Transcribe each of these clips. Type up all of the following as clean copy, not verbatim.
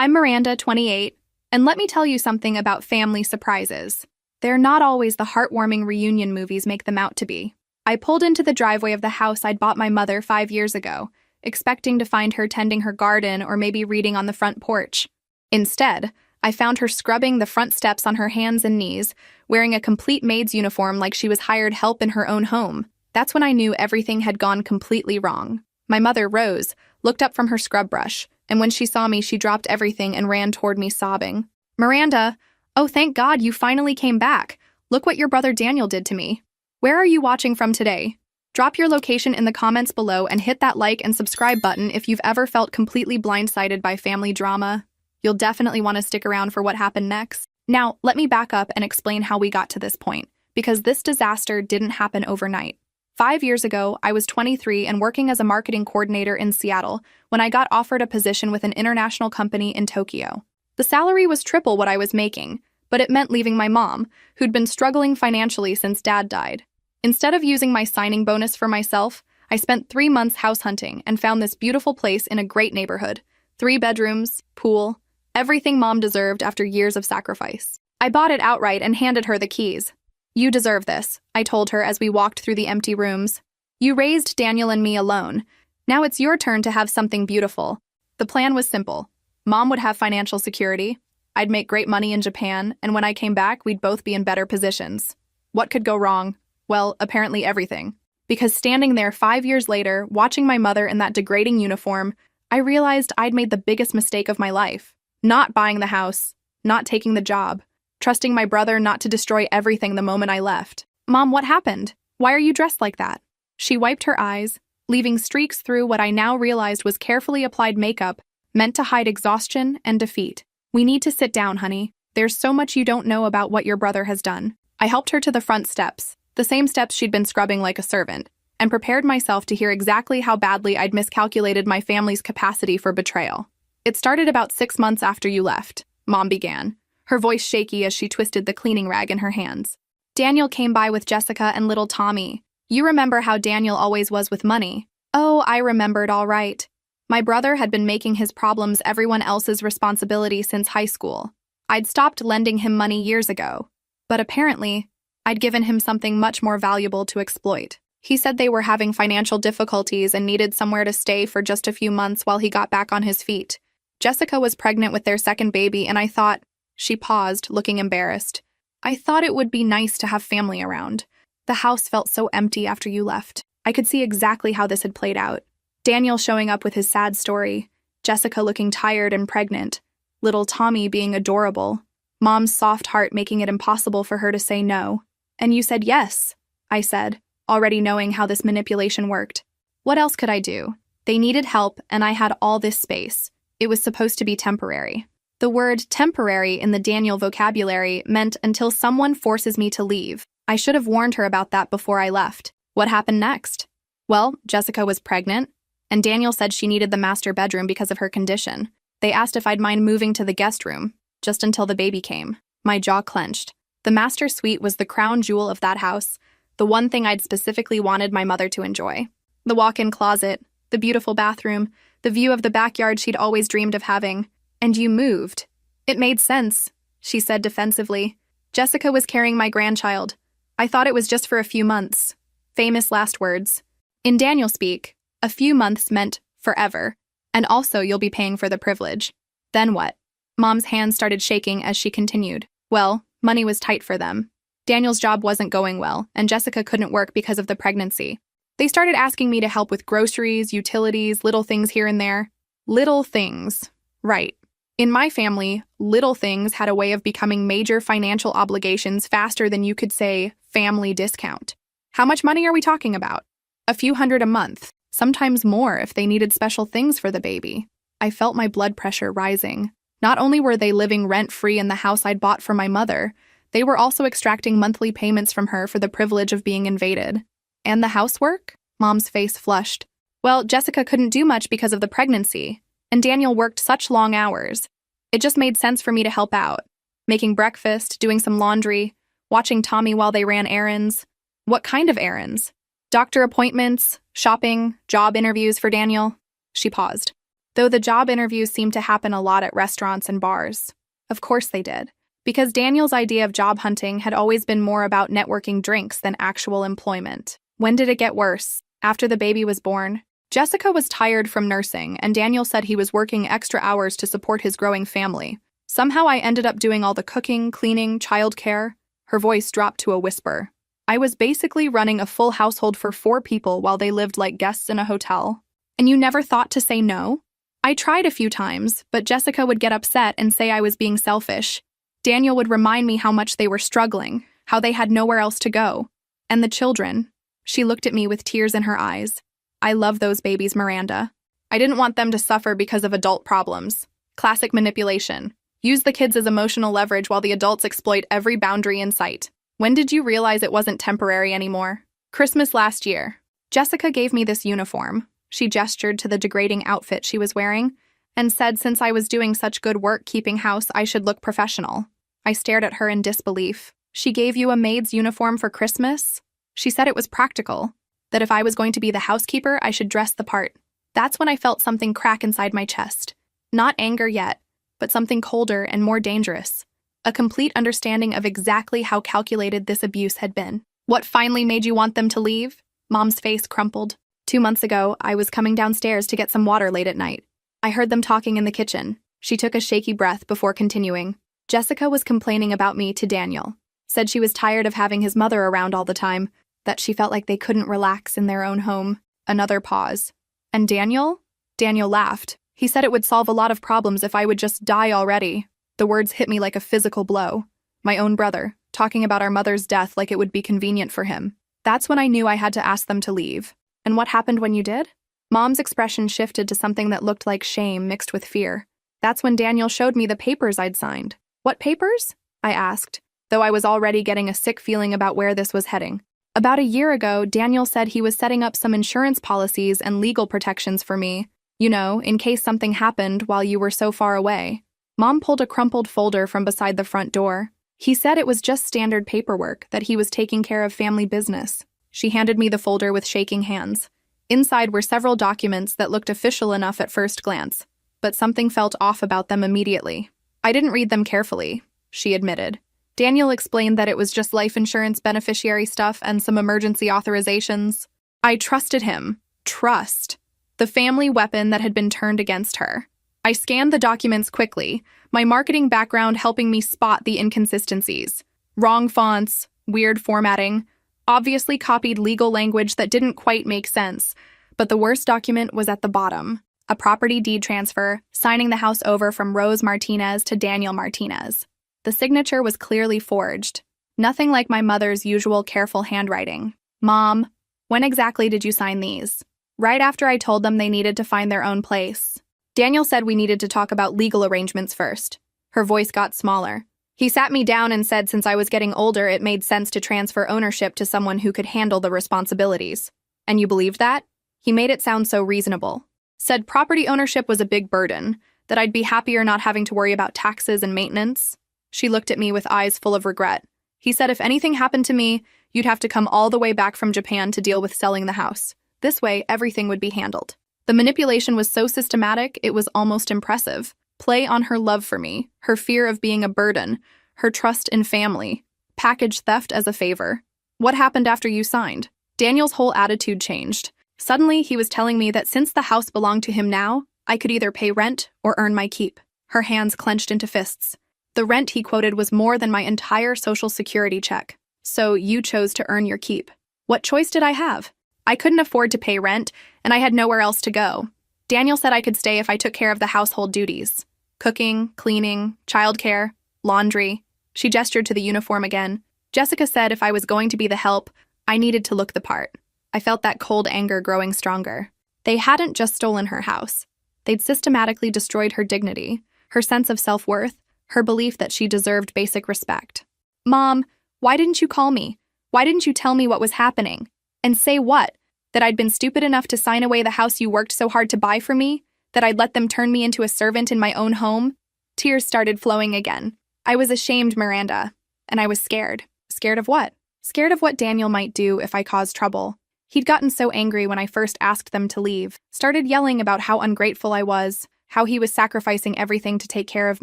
I'm Miranda, 28, and let me tell you something about family surprises. They're not always the heartwarming reunion movies make them out to be. I pulled into the driveway of the house I'd bought my mother 5 years ago, expecting to find her tending her garden or maybe reading on the front porch. Instead, I found her scrubbing the front steps on her hands and knees, wearing a complete maid's uniform like she was hired help in her own home. That's when I knew everything had gone completely wrong. My mother, Rose, looked up from her scrub brush, and when she saw me, she dropped everything and ran toward me sobbing. "Miranda, oh, thank God you finally came back. Look what your brother Daniel did to me. Where are you watching from today? Drop your location in the comments below and hit that like and subscribe button if you've ever felt completely blindsided by family drama. You'll definitely want to stick around for what happened next. Now, let me back up and explain how we got to this point, because this disaster didn't happen overnight. 5 years ago, I was 23 and working as a marketing coordinator in Seattle when I got offered a position with an international company in Tokyo. The salary was triple what I was making, but it meant leaving my mom, who'd been struggling financially since Dad died. Instead of using my signing bonus for myself, I spent 3 months house hunting and found this beautiful place in a great neighborhood. 3 bedrooms, pool, everything Mom deserved after years of sacrifice. I bought it outright and handed her the keys. "You deserve this," I told her as we walked through the empty rooms. "You raised Daniel and me alone. Now it's your turn to have something beautiful." The plan was simple. Mom would have financial security, I'd make great money in Japan, and when I came back, we'd both be in better positions. What could go wrong? Well, apparently everything. Because standing there 5 years later, watching my mother in that degrading uniform, I realized I'd made the biggest mistake of my life. Not buying the house, not taking the job, trusting my brother not to destroy everything the moment I left. "Mom, what happened? Why are you dressed like that?" She wiped her eyes, leaving streaks through what I now realized was carefully applied makeup meant to hide exhaustion and defeat. "We need to sit down, honey. There's so much you don't know about what your brother has done." I helped her to the front steps, the same steps she'd been scrubbing like a servant, and prepared myself to hear exactly how badly I'd miscalculated my family's capacity for betrayal. "It started about 6 months after you left," Mom began, her voice shaky as she twisted the cleaning rag in her hands. "Daniel came by with Jessica and little Tommy. You remember how Daniel always was with money." Oh, I remembered all right. My brother had been making his problems everyone else's responsibility since high school. I'd stopped lending him money years ago, but apparently, I'd given him something much more valuable to exploit. He said they were having financial difficulties and needed somewhere to stay for just a few months while he got back on his feet. Jessica was pregnant with their second baby, and I thought— She paused, looking embarrassed. "I thought it would be nice to have family around. The house felt so empty after you left." I could see exactly how this had played out. Daniel showing up with his sad story, Jessica looking tired and pregnant, little Tommy being adorable, Mom's soft heart making it impossible for her to say no. "And you said yes," I said, already knowing how this manipulation worked. What else could I do? They needed help, and I had all this space. It was supposed to be temporary. The word temporary in the Daniel vocabulary meant until someone forces me to leave. I should have warned her about that before I left. What happened next? Well, Jessica was pregnant, and Daniel said she needed the master bedroom because of her condition. They asked if I'd mind moving to the guest room, just until the baby came. My jaw clenched. The master suite was the crown jewel of that house, the one thing I'd specifically wanted my mother to enjoy. The walk-in closet, the beautiful bathroom, the view of the backyard she'd always dreamed of having. "And you moved." "It made sense," she said defensively. "Jessica was carrying my grandchild. I thought it was just for a few months." Famous last words. In Daniel speak, a few months meant forever, and also you'll be paying for the privilege. Then what? Mom's hands started shaking as she continued. Well, money was tight for them. Daniel's job wasn't going well, and Jessica couldn't work because of the pregnancy. They started asking me to help with groceries, utilities, little things here and there. Little things. Right. In my family, little things had a way of becoming major financial obligations faster than you could say family discount. How much money are we talking about? A few hundred a month, sometimes more if they needed special things for the baby. I felt my blood pressure rising. Not only were they living rent-free in the house I'd bought for my mother, they were also extracting monthly payments from her for the privilege of being invaded. And the housework? Mom's face flushed. Well, Jessica couldn't do much because of the pregnancy, and Daniel worked such long hours. It just made sense for me to help out. Making breakfast, doing some laundry, watching Tommy while they ran errands. What kind of errands? Doctor appointments, shopping, job interviews for Daniel? She paused. though the job interviews seemed to happen a lot at restaurants and bars. Of course they did, because Daniel's idea of job hunting had always been more about networking drinks than actual employment. When did it get worse? After the baby was born. Jessica was tired from nursing, and Daniel said he was working extra hours to support his growing family. Somehow I ended up doing all the cooking, cleaning, childcare. Her voice dropped to a whisper. I was basically running a full household for 4 people while they lived like guests in a hotel. And you never thought to say no? I tried a few times, but Jessica would get upset and say I was being selfish. Daniel would remind me how much they were struggling, how they had nowhere else to go. And the children. She looked at me with tears in her eyes. I love those babies, Miranda. I didn't want them to suffer because of adult problems. Classic manipulation. Use the kids as emotional leverage while the adults exploit every boundary in sight. When did you realize it wasn't temporary anymore? Christmas last year. Jessica gave me this uniform. She gestured to the degrading outfit she was wearing and said since I was doing such good work keeping house, I should look professional. I stared at her in disbelief. She gave you a maid's uniform for Christmas? She said it was practical, that if I was going to be the housekeeper, I should dress the part. That's when I felt something crack inside my chest. Not anger yet, but something colder and more dangerous. A complete understanding of exactly how calculated this abuse had been. What finally made you want them to leave? Mom's face crumpled. 2 months ago, I was coming downstairs to get some water late at night. I heard them talking in the kitchen. She took a shaky breath before continuing. Jessica was complaining about me to Daniel. Said she was tired of having his mother around all the time, that she felt like they couldn't relax in their own home. Another pause. And Daniel? Daniel laughed. He said it would solve a lot of problems if I would just die already. The words hit me like a physical blow. My own brother, talking about our mother's death like it would be convenient for him. That's when I knew I had to ask them to leave. And what happened when you did? Mom's expression shifted to something that looked like shame mixed with fear. That's when Daniel showed me the papers I'd signed. What papers? I asked, though I was already getting a sick feeling about where this was heading. About a year ago, Daniel said he was setting up some insurance policies and legal protections for me, in case something happened while you were so far away. Mom pulled a crumpled folder from beside the front door. He said it was just standard paperwork, that he was taking care of family business. She handed me the folder with shaking hands. Inside were several documents that looked official enough at first glance, but something felt off about them immediately. I didn't read them carefully, she admitted. Daniel explained that it was just life insurance beneficiary stuff and some emergency authorizations. I trusted him. Trust. The family weapon that had been turned against her. I scanned the documents quickly, my marketing background helping me spot the inconsistencies. Wrong fonts, weird formatting, obviously copied legal language that didn't quite make sense. But the worst document was at the bottom. A property deed transfer, signing the house over from Rose Martinez to Daniel Martinez. The signature was clearly forged. Nothing like my mother's usual careful handwriting. Mom, when exactly did you sign these? Right after I told them they needed to find their own place. Daniel said we needed to talk about legal arrangements first. Her voice got smaller. He sat me down and said since I was getting older, it made sense to transfer ownership to someone who could handle the responsibilities. And you believed that? He made it sound so reasonable. Said property ownership was a big burden, that I'd be happier not having to worry about taxes and maintenance. She looked at me with eyes full of regret. He said if anything happened to me, you'd have to come all the way back from Japan to deal with selling the house. This way, everything would be handled. The manipulation was so systematic, it was almost impressive. Play on her love for me, her fear of being a burden, her trust in family. Package theft as a favor. What happened after you signed? Daniel's whole attitude changed. Suddenly, he was telling me that since the house belonged to him now, I could either pay rent or earn my keep. Her hands clenched into fists. The rent he quoted was more than my entire Social Security check. So you chose to earn your keep. What choice did I have? I couldn't afford to pay rent, and I had nowhere else to go. Daniel said I could stay if I took care of the household duties. Cooking, cleaning, childcare, laundry. She gestured to the uniform again. Jessica said if I was going to be the help, I needed to look the part. I felt that cold anger growing stronger. They hadn't just stolen her house. They'd systematically destroyed her dignity, her sense of self-worth, her belief that she deserved basic respect. Mom, why didn't you call me? Why didn't you tell me what was happening? And say what? That I'd been stupid enough to sign away the house you worked so hard to buy for me? That I'd let them turn me into a servant in my own home? Tears started flowing again. I was ashamed, Miranda. And I was scared. Scared of what? Scared of what Daniel might do if I caused trouble. He'd gotten so angry when I first asked them to leave, started yelling about how ungrateful I was, how he was sacrificing everything to take care of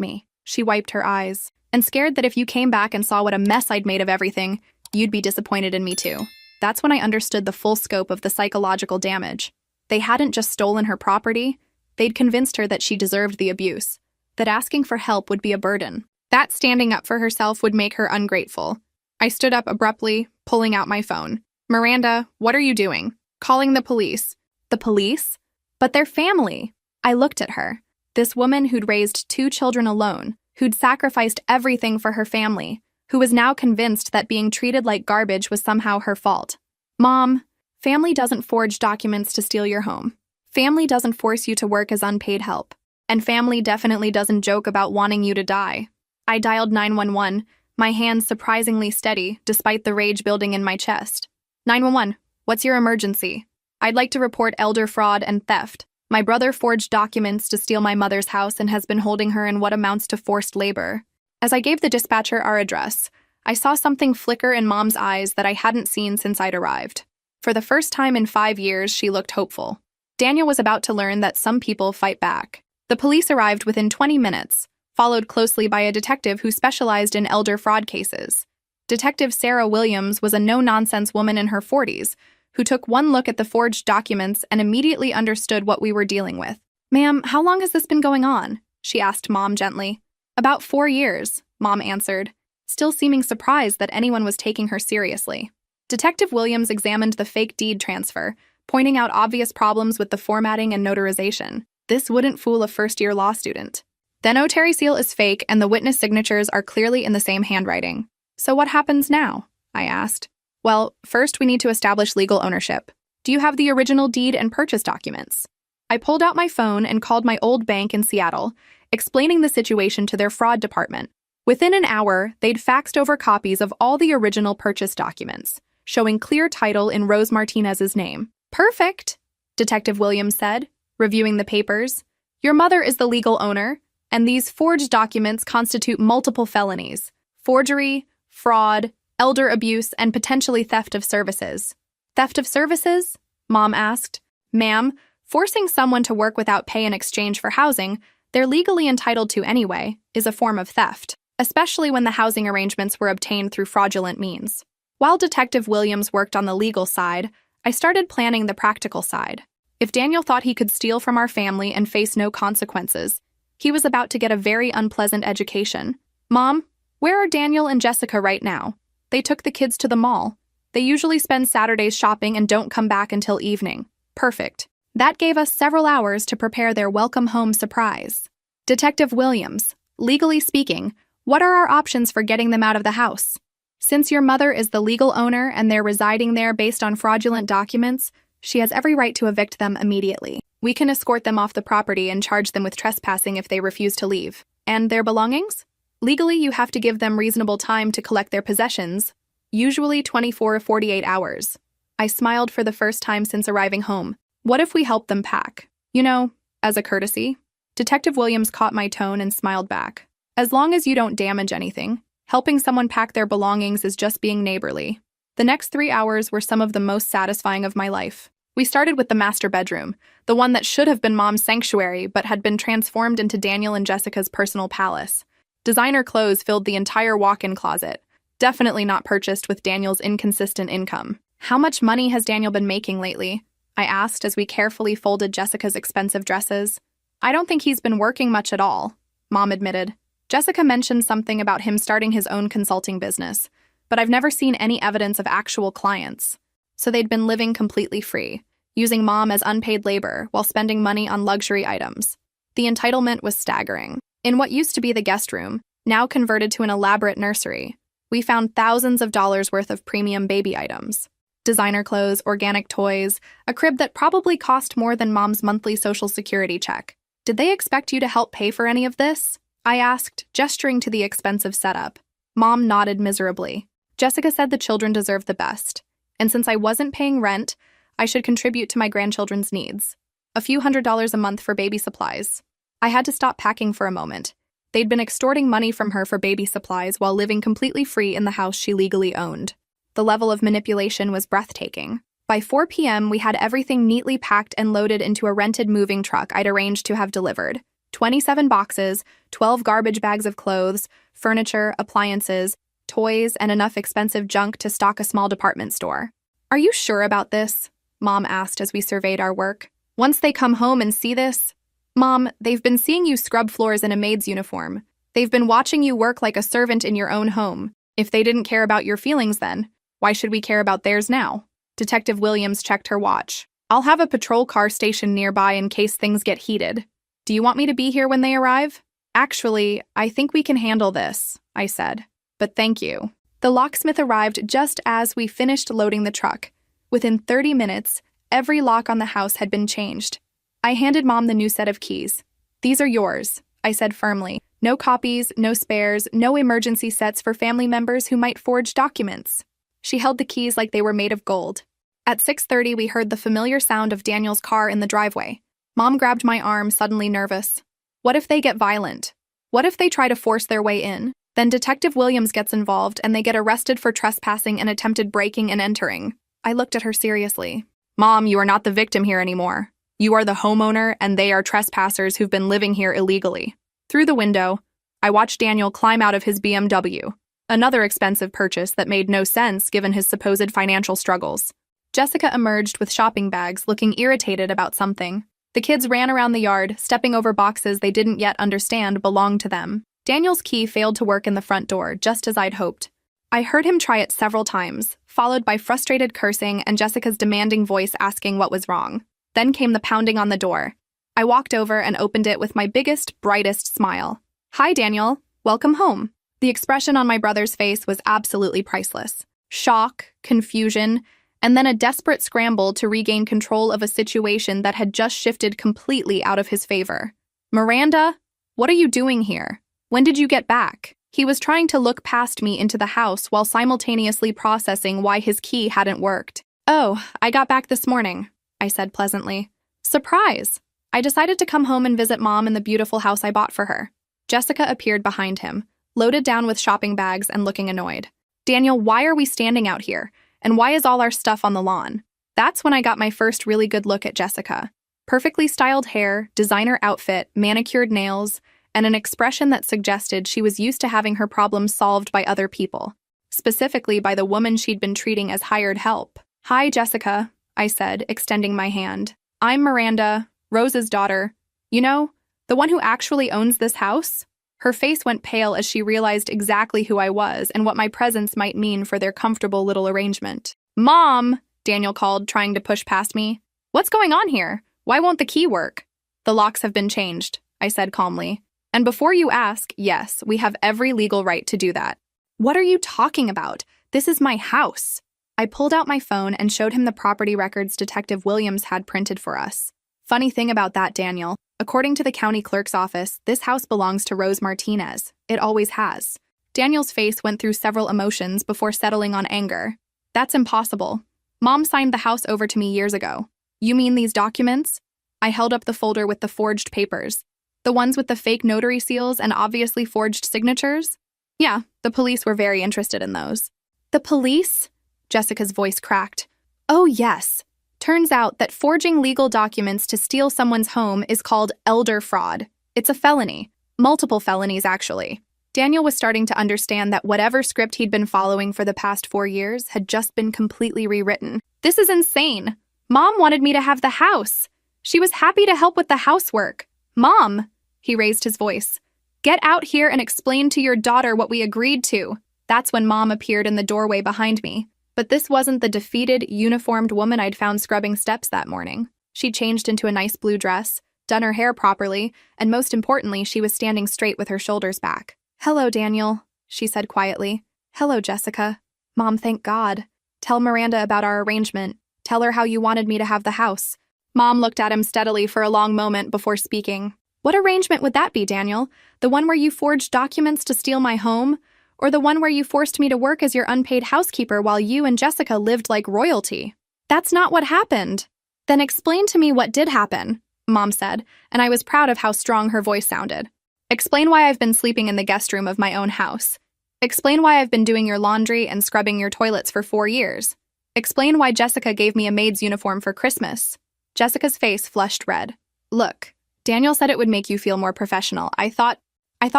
me. She wiped her eyes, and scared that if you came back and saw what a mess I'd made of everything, you'd be disappointed in me too. That's when I understood the full scope of the psychological damage. They hadn't just stolen her property, they'd convinced her that she deserved the abuse, that asking for help would be a burden, that standing up for herself would make her ungrateful. I stood up abruptly, pulling out my phone. "Miranda, what are you doing?" "Calling the police." "The police?" "But they're family." I looked at her. This woman who'd raised 2 children alone, who'd sacrificed everything for her family, who was now convinced that being treated like garbage was somehow her fault. "Mom, family doesn't forge documents to steal your home. Family doesn't force you to work as unpaid help. And family definitely doesn't joke about wanting you to die." I dialed 911, my hands surprisingly steady despite the rage building in my chest. "911, what's your emergency?" "I'd like to report elder fraud and theft. My brother forged documents to steal my mother's house and has been holding her in what amounts to forced labor." As I gave the dispatcher our address, I saw something flicker in Mom's eyes that I hadn't seen since I'd arrived. For the first time in 5 years, she looked hopeful. Daniel was about to learn that some people fight back. The police arrived within 20 minutes, followed closely by a detective who specialized in elder fraud cases. Detective Sarah Williams was a no-nonsense woman in her 40s, who took one look at the forged documents and immediately understood what we were dealing with. "Ma'am, how long has this been going on?" she asked Mom gently. "About 4 years, Mom answered, still seeming surprised that anyone was taking her seriously. Detective Williams examined the fake deed transfer, pointing out obvious problems with the formatting and notarization. This wouldn't fool a first-year law student. The notary seal is fake and the witness signatures are clearly in the same handwriting. "So what happens now?" I asked. "Well, first we need to establish legal ownership. Do you have the original deed and purchase documents?" I pulled out my phone and called my old bank in Seattle, explaining the situation to their fraud department. Within an hour, they'd faxed over copies of all the original purchase documents, showing clear title in Rose Martinez's name. "Perfect," Detective Williams said, reviewing the papers. "Your mother is the legal owner, and these forged documents constitute multiple felonies: forgery, fraud, elder abuse, and potentially theft of services." "Theft of services?" Mom asked. "Ma'am, forcing someone to work without pay in exchange for housing they're legally entitled to anyway is a form of theft, especially when the housing arrangements were obtained through fraudulent means." While Detective Williams worked on the legal side, I started planning the practical side. If Daniel thought he could steal from our family and face no consequences, he was about to get a very unpleasant education. "Mom, where are Daniel and Jessica right now?" "They took the kids to the mall. They usually spend Saturdays shopping and don't come back until evening." "Perfect." That gave us several hours to prepare their welcome home surprise. "Detective Williams, legally speaking, what are our options for getting them out of the house?" "Since your mother is the legal owner and they're residing there based on fraudulent documents, she has every right to evict them immediately. We can escort them off the property and charge them with trespassing if they refuse to leave." "And their belongings?" "Legally, you have to give them reasonable time to collect their possessions, usually 24 to 48 hours. I smiled for the first time since arriving home. "What if we help them pack? You know, as a courtesy?" Detective Williams caught my tone and smiled back. "As long as you don't damage anything. Helping someone pack their belongings is just being neighborly." The next 3 hours were some of the most satisfying of my life. We started with the master bedroom, the one that should have been Mom's sanctuary but had been transformed into Daniel and Jessica's personal palace. Designer clothes filled the entire walk-in closet, definitely not purchased with Daniel's inconsistent income. "How much money has Daniel been making lately?" I asked as we carefully folded Jessica's expensive dresses. "I don't think he's been working much at all," Mom admitted. "Jessica mentioned something about him starting his own consulting business, but I've never seen any evidence of actual clients." So they'd been living completely free, using Mom as unpaid labor while spending money on luxury items. The entitlement was staggering. In what used to be the guest room, now converted to an elaborate nursery, we found thousands of dollars worth of premium baby items. Designer clothes, organic toys, a crib that probably cost more than Mom's monthly Social Security check. "Did they expect you to help pay for any of this?" I asked, gesturing to the expensive setup. Mom nodded miserably. "Jessica said the children deserve the best, and since I wasn't paying rent, I should contribute to my grandchildren's needs. A few $100s a month for baby supplies." I had to stop packing for a moment. They'd been extorting money from her for baby supplies while living completely free in the house she legally owned. The level of manipulation was breathtaking. By 4 p.m., we had everything neatly packed and loaded into a rented moving truck I'd arranged to have delivered. 27 boxes, 12 garbage bags of clothes, furniture, appliances, toys, and enough expensive junk to stock a small department store. "Are you sure about this?" Mom asked as we surveyed our work. "Once they come home and see this?" "Mom, they've been seeing you scrub floors in a maid's uniform. They've been watching you work like a servant in your own home. If they didn't care about your feelings then, why should we care about theirs now?" Detective Williams checked her watch. "I'll have a patrol car stationed nearby in case things get heated. Do you want me to be here when they arrive?" "Actually, I think we can handle this," I said. "But thank you." The locksmith arrived just as we finished loading the truck. Within 30 minutes, every lock on the house had been changed. I handed Mom the new set of keys. "These are yours," I said firmly. "No copies, no spares, no emergency sets for family members who might forge documents." She held the keys like they were made of gold. At 6:30, we heard the familiar sound of Daniel's car in the driveway. Mom grabbed my arm, suddenly nervous. What if they get violent? What if they try to force their way in? Then Detective Williams gets involved and they get arrested for trespassing and attempted breaking and entering. I looked at her seriously. "Mom, you are not the victim here anymore. You are the homeowner and they are trespassers who've been living here illegally." Through the window, I watched Daniel climb out of his BMW, another expensive purchase that made no sense given his supposed financial struggles. Jessica emerged with shopping bags, looking irritated about something. The kids ran around the yard, stepping over boxes they didn't yet understand belonged to them. Daniel's key failed to work in the front door, just as I'd hoped. I heard him try it several times, followed by frustrated cursing and Jessica's demanding voice asking what was wrong. Then came the pounding on the door. I walked over and opened it with my biggest, brightest smile. "Hi, Daniel. Welcome home." The expression on my brother's face was absolutely priceless. Shock, confusion, and then a desperate scramble to regain control of a situation that had just shifted completely out of his favor. "Miranda, what are you doing here? When did you get back?" He was trying to look past me into the house while simultaneously processing why his key hadn't worked. "Oh, I got back this morning," I said pleasantly. "Surprise! I decided to come home and visit Mom in the beautiful house I bought for her." Jessica appeared behind him, loaded down with shopping bags and looking annoyed. "Daniel, why are we standing out here? And why is all our stuff on the lawn?" That's when I got my first really good look at Jessica. Perfectly styled hair, designer outfit, manicured nails, and an expression that suggested she was used to having her problems solved by other people, specifically by the woman she'd been treating as hired help. "Hi, Jessica," I said, extending my hand. "I'm Miranda, Rose's daughter. You know, the one who actually owns this house?" Her face went pale as she realized exactly who I was and what my presence might mean for their comfortable little arrangement. "Mom!" Daniel called, trying to push past me. "What's going on here? Why won't the key work?" "The locks have been changed," I said calmly. "And before you ask, yes, we have every legal right to do that." "What are you talking about? This is my house." I pulled out my phone and showed him the property records Detective Williams had printed for us. "Funny thing about that, Daniel. According to the county clerk's office, this house belongs to Rose Martinez. It always has." Daniel's face went through several emotions before settling on anger. "That's impossible. Mom signed the house over to me years ago." "You mean these documents?" I held up the folder with the forged papers. "The ones with the fake notary seals and obviously forged signatures?" "Yeah, the police were very interested in those." "The police?" Jessica's voice cracked. "Oh, yes. Turns out that forging legal documents to steal someone's home is called elder fraud. It's a felony. Multiple felonies, actually." Daniel was starting to understand that whatever script he'd been following for the past 4 years had just been completely rewritten. "This is insane. Mom wanted me to have the house. She was happy to help with the housework. Mom," he raised his voice, "get out here and explain to your daughter what we agreed to." That's when Mom appeared in the doorway behind me. But this wasn't the defeated, uniformed woman I'd found scrubbing steps that morning. She'd changed into a nice blue dress, done her hair properly, and most importantly, she was standing straight with her shoulders back. "Hello, Daniel," she said quietly. "Hello, Jessica." "Mom, thank God. Tell Miranda about our arrangement. Tell her how you wanted me to have the house." Mom looked at him steadily for a long moment before speaking. "What arrangement would that be, Daniel? The one where you forged documents to steal my home? Or the one where you forced me to work as your unpaid housekeeper while you and Jessica lived like royalty?" "That's not what happened." "Then explain to me what did happen," Mom said, and I was proud of how strong her voice sounded. "Explain why I've been sleeping in the guest room of my own house. Explain why I've been doing your laundry and scrubbing your toilets for 4 years. Explain why Jessica gave me a maid's uniform for Christmas. Jessica's face flushed red. Look, Daniel said it would make you feel more professional. I thought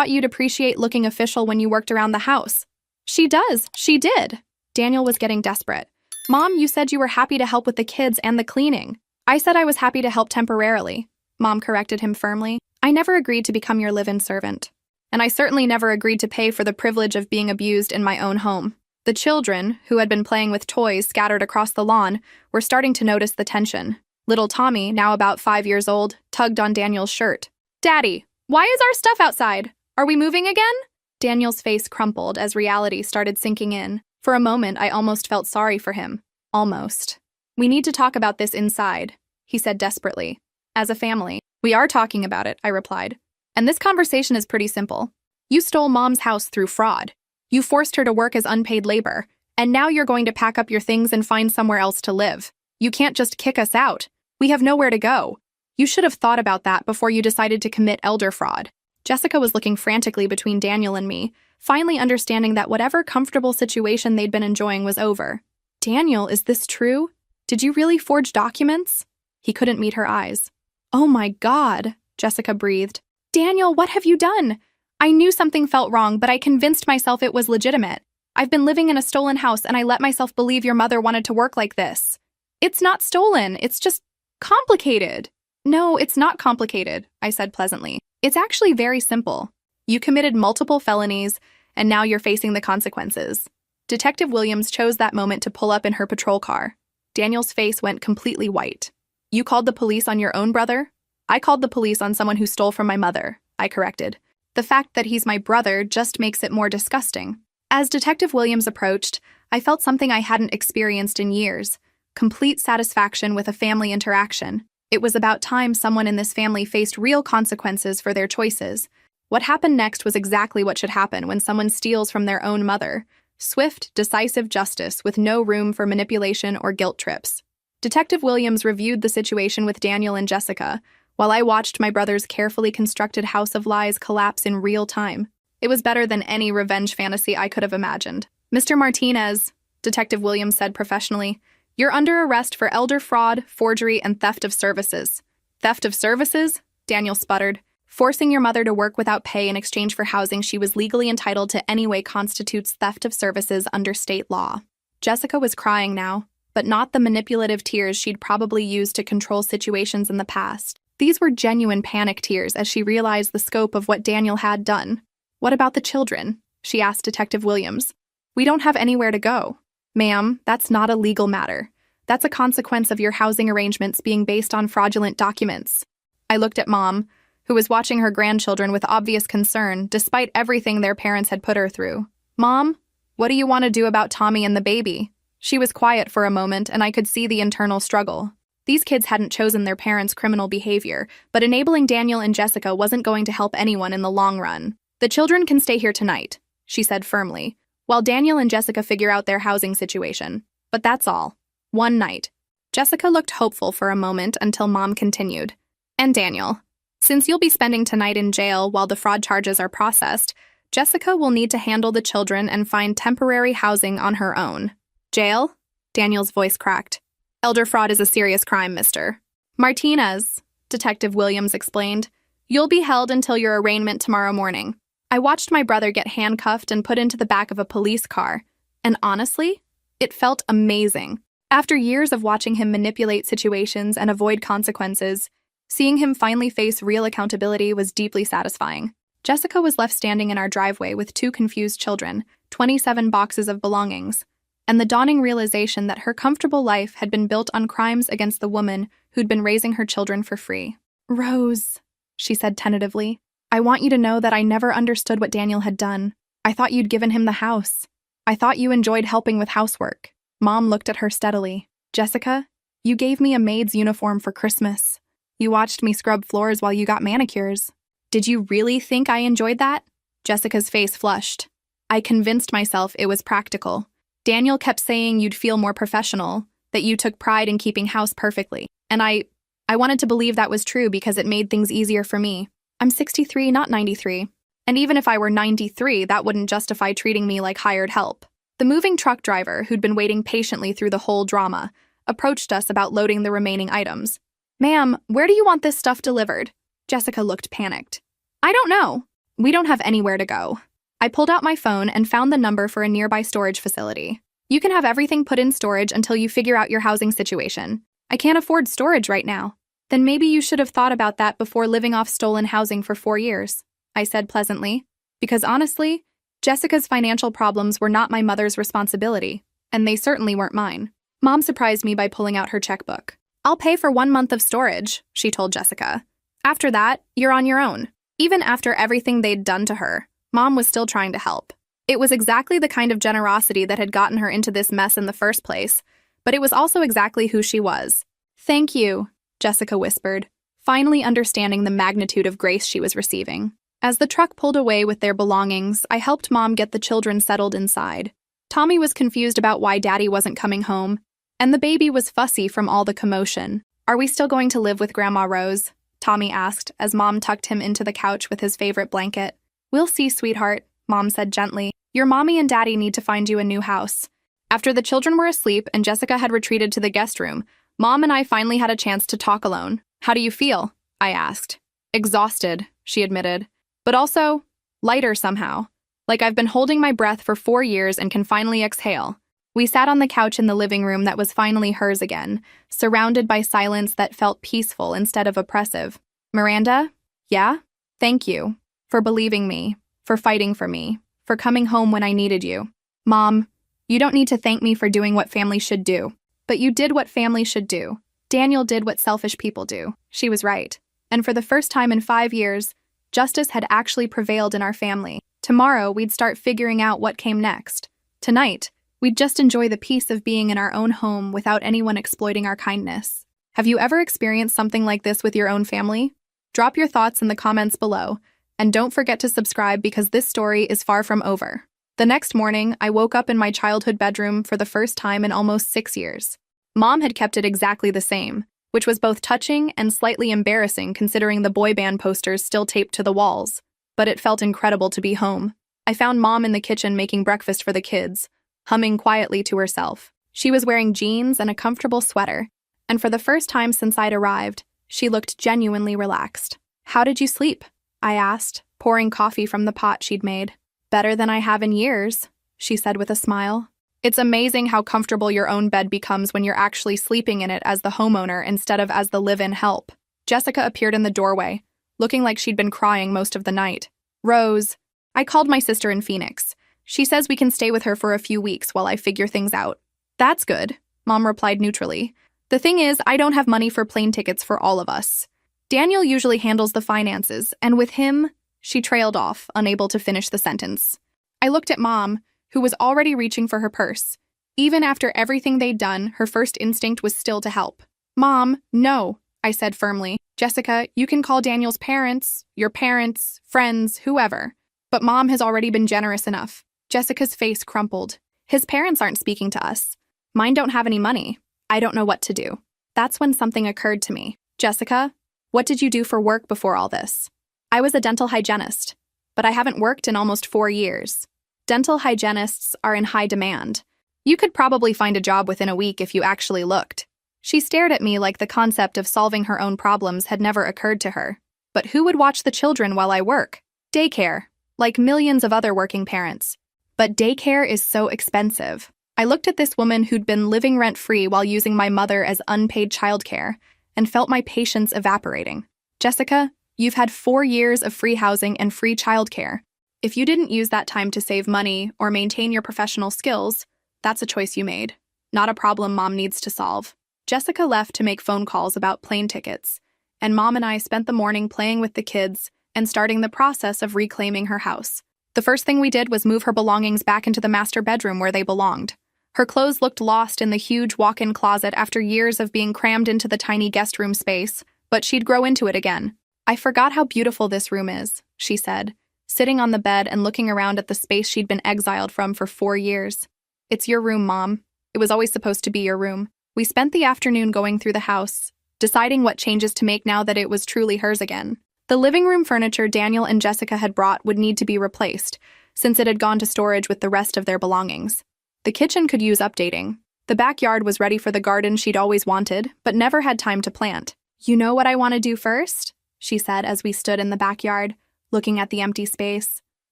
you'd appreciate looking official when you worked around the house. She does. She did. Daniel was getting desperate. Mom, you said you were happy to help with the kids and the cleaning. I said I was happy to help temporarily. Mom corrected him firmly. I never agreed to become your live-in servant. And I certainly never agreed to pay for the privilege of being abused in my own home. The children, who had been playing with toys scattered across the lawn, were starting to notice the tension. Little Tommy, now about 5 years old, tugged on Daniel's shirt. Daddy, why is our stuff outside? Are we moving again? Daniel's face crumpled as reality started sinking in. For a moment, I almost felt sorry for him. Almost. We need to talk about this inside, he said desperately. As a family. We are talking about it, I replied. And this conversation is pretty simple. You stole Mom's house through fraud. You forced her to work as unpaid labor. And now you're going to pack up your things and find somewhere else to live. You can't just kick us out. We have nowhere to go. You should have thought about that before you decided to commit elder fraud. Jessica was looking frantically between Daniel and me, finally understanding that whatever comfortable situation they'd been enjoying was over. Daniel, is this true? Did you really forge documents? He couldn't meet her eyes. Oh my God, Jessica breathed. Daniel, what have you done? I knew something felt wrong, but I convinced myself it was legitimate. I've been living in a stolen house and I let myself believe your mother wanted to work like this. It's not stolen, it's just complicated. No, it's not complicated, I said pleasantly. It's actually very simple. You committed multiple felonies, and now you're facing the consequences. Detective Williams chose that moment to pull up in her patrol car. Daniel's face went completely white. You called the police on your own brother? I called the police on someone who stole from my mother, I corrected. The fact that he's my brother just makes it more disgusting. As Detective Williams approached, I felt something I hadn't experienced in years. Complete satisfaction with a family interaction. It was about time someone in this family faced real consequences for their choices. What happened next was exactly what should happen when someone steals from their own mother. Swift, decisive justice with no room for manipulation or guilt trips. Detective Williams reviewed the situation with Daniel and Jessica, while I watched my brother's carefully constructed house of lies collapse in real time. It was better than any revenge fantasy I could have imagined. Mr. Martinez, Detective Williams said professionally, you're under arrest for elder fraud, forgery, and theft of services. Theft of services? Daniel sputtered. Forcing your mother to work without pay in exchange for housing she was legally entitled to anyway constitutes theft of services under state law. Jessica was crying now, but not the manipulative tears she'd probably used to control situations in the past. These were genuine panic tears as she realized the scope of what Daniel had done. What about the children? She asked Detective Williams. We don't have anywhere to go. Ma'am, that's not a legal matter. That's a consequence of your housing arrangements being based on fraudulent documents. I looked at Mom, who was watching her grandchildren with obvious concern, despite everything their parents had put her through. Mom, what do you want to do about Tommy and the baby? She was quiet for a moment, and I could see the internal struggle. These kids hadn't chosen their parents' criminal behavior, but enabling Daniel and Jessica wasn't going to help anyone in the long run. The children can stay here tonight, she said firmly, while Daniel and Jessica figure out their housing situation. But that's all. One night. Jessica looked hopeful for a moment until Mom continued. And Daniel, since you'll be spending tonight in jail while the fraud charges are processed, Jessica will need to handle the children and find temporary housing on her own. Jail? Daniel's voice cracked. Elder fraud is a serious crime, Mr. Martinez, Detective Williams explained. You'll be held until your arraignment tomorrow morning. I watched my brother get handcuffed and put into the back of a police car, and honestly, it felt amazing. After years of watching him manipulate situations and avoid consequences, seeing him finally face real accountability was deeply satisfying. Jessica was left standing in our driveway with 2 confused children, 27 boxes of belongings, and the dawning realization that her comfortable life had been built on crimes against the woman who'd been raising her children for free. Rose, she said tentatively, I want you to know that I never understood what Daniel had done. I thought you'd given him the house. I thought you enjoyed helping with housework. Mom looked at her steadily. Jessica, you gave me a maid's uniform for Christmas. You watched me scrub floors while you got manicures. Did you really think I enjoyed that? Jessica's face flushed. I convinced myself it was practical. Daniel kept saying you'd feel more professional, that you took pride in keeping house perfectly. And I wanted to believe that was true because it made things easier for me. I'm 63, not 93. And even if I were 93, that wouldn't justify treating me like hired help. The moving truck driver, who'd been waiting patiently through the whole drama, approached us about loading the remaining items. "Ma'am, where do you want this stuff delivered?" Jessica looked panicked. "I don't know. We don't have anywhere to go." I pulled out my phone and found the number for a nearby storage facility. "You can have everything put in storage until you figure out your housing situation. I can't afford storage right now." "Then maybe you should have thought about that before living off stolen housing for 4 years," I said pleasantly. Because honestly, Jessica's financial problems were not my mother's responsibility, and they certainly weren't mine. Mom surprised me by pulling out her checkbook. "I'll pay for 1 month of storage," she told Jessica. "After that, you're on your own." Even after everything they'd done to her, Mom was still trying to help. It was exactly the kind of generosity that had gotten her into this mess in the first place, but it was also exactly who she was. "Thank you," Jessica whispered, finally understanding the magnitude of grace she was receiving. As the truck pulled away with their belongings, I helped Mom get the children settled inside. Tommy was confused about why Daddy wasn't coming home, and the baby was fussy from all the commotion. "Are we still going to live with Grandma Rose?" Tommy asked as Mom tucked him into the couch with his favorite blanket. "We'll see, sweetheart," Mom said gently. "Your mommy and Daddy need to find you a new house." After the children were asleep and Jessica had retreated to the guest room, Mom and I finally had a chance to talk alone. "How do you feel?" I asked. "Exhausted," she admitted. "But also lighter somehow. Like I've been holding my breath for 4 years and can finally exhale." We sat on the couch in the living room that was finally hers again, surrounded by silence that felt peaceful instead of oppressive. "Miranda? Yeah? Thank you. For believing me. For fighting for me. For coming home when I needed you. Mom, you don't need to thank me for doing what family should do. But you did what family should do. Daniel did what selfish people do." She was right. And for the first time in 5 years, justice had actually prevailed in our family. Tomorrow, we'd start figuring out what came next. Tonight, we'd just enjoy the peace of being in our own home without anyone exploiting our kindness. Have you ever experienced something like this with your own family? Drop your thoughts in the comments below, and don't forget to subscribe because this story is far from over. The next morning, I woke up in my childhood bedroom for the first time in almost 6 years. Mom had kept it exactly the same, which was both touching and slightly embarrassing considering the boy band posters still taped to the walls. But it felt incredible to be home. I found Mom in the kitchen making breakfast for the kids, humming quietly to herself. She was wearing jeans and a comfortable sweater, and for the first time since I'd arrived, she looked genuinely relaxed. "How did you sleep?" I asked, pouring coffee from the pot she'd made. "Better than I have in years," she said with a smile. "It's amazing how comfortable your own bed becomes when you're actually sleeping in it as the homeowner instead of as the live-in help." Jessica appeared in the doorway, looking like she'd been crying most of the night. "Rose, I called my sister in Phoenix. She says we can stay with her for a few weeks while I figure things out." "That's good," Mom replied neutrally. "The thing is, I don't have money for plane tickets for all of us. Daniel usually handles the finances, and with him," she trailed off, unable to finish the sentence. I looked at Mom, who was already reaching for her purse. Even after everything they'd done, her first instinct was still to help. "Mom, no," I said firmly. "Jessica, you can call Daniel's parents, your parents, friends, whoever. But Mom has already been generous enough." Jessica's face crumpled. "His parents aren't speaking to us. Mine don't have any money. I don't know what to do." That's when something occurred to me. "Jessica, what did you do for work before all this?" "I was a dental hygienist, but I haven't worked in almost 4 years. Dental hygienists are in high demand. You could probably find a job within a week if you actually looked." She stared at me like the concept of solving her own problems had never occurred to her. "But who would watch the children while I work?" "Daycare, like millions of other working parents. But daycare is so expensive." I looked at this woman who'd been living rent-free while using my mother as unpaid childcare and felt my patience evaporating. "Jessica, you've had 4 years of free housing and free childcare. If you didn't use that time to save money or maintain your professional skills, that's a choice you made. Not a problem Mom needs to solve." Jessica left to make phone calls about plane tickets, and Mom and I spent the morning playing with the kids and starting the process of reclaiming her house. The first thing we did was move her belongings back into the master bedroom where they belonged. Her clothes looked lost in the huge walk-in closet after years of being crammed into the tiny guest room space, but she'd grow into it again. "I forgot how beautiful this room is," she said, sitting on the bed and looking around at the space she'd been exiled from for 4 years. "It's your room, Mom. It was always supposed to be your room." We spent the afternoon going through the house, deciding what changes to make now that it was truly hers again. The living room furniture Daniel and Jessica had brought would need to be replaced, since it had gone to storage with the rest of their belongings. The kitchen could use updating. The backyard was ready for the garden she'd always wanted, but never had time to plant. "You know what I want to do first?" she said as we stood in the backyard, looking at the empty space.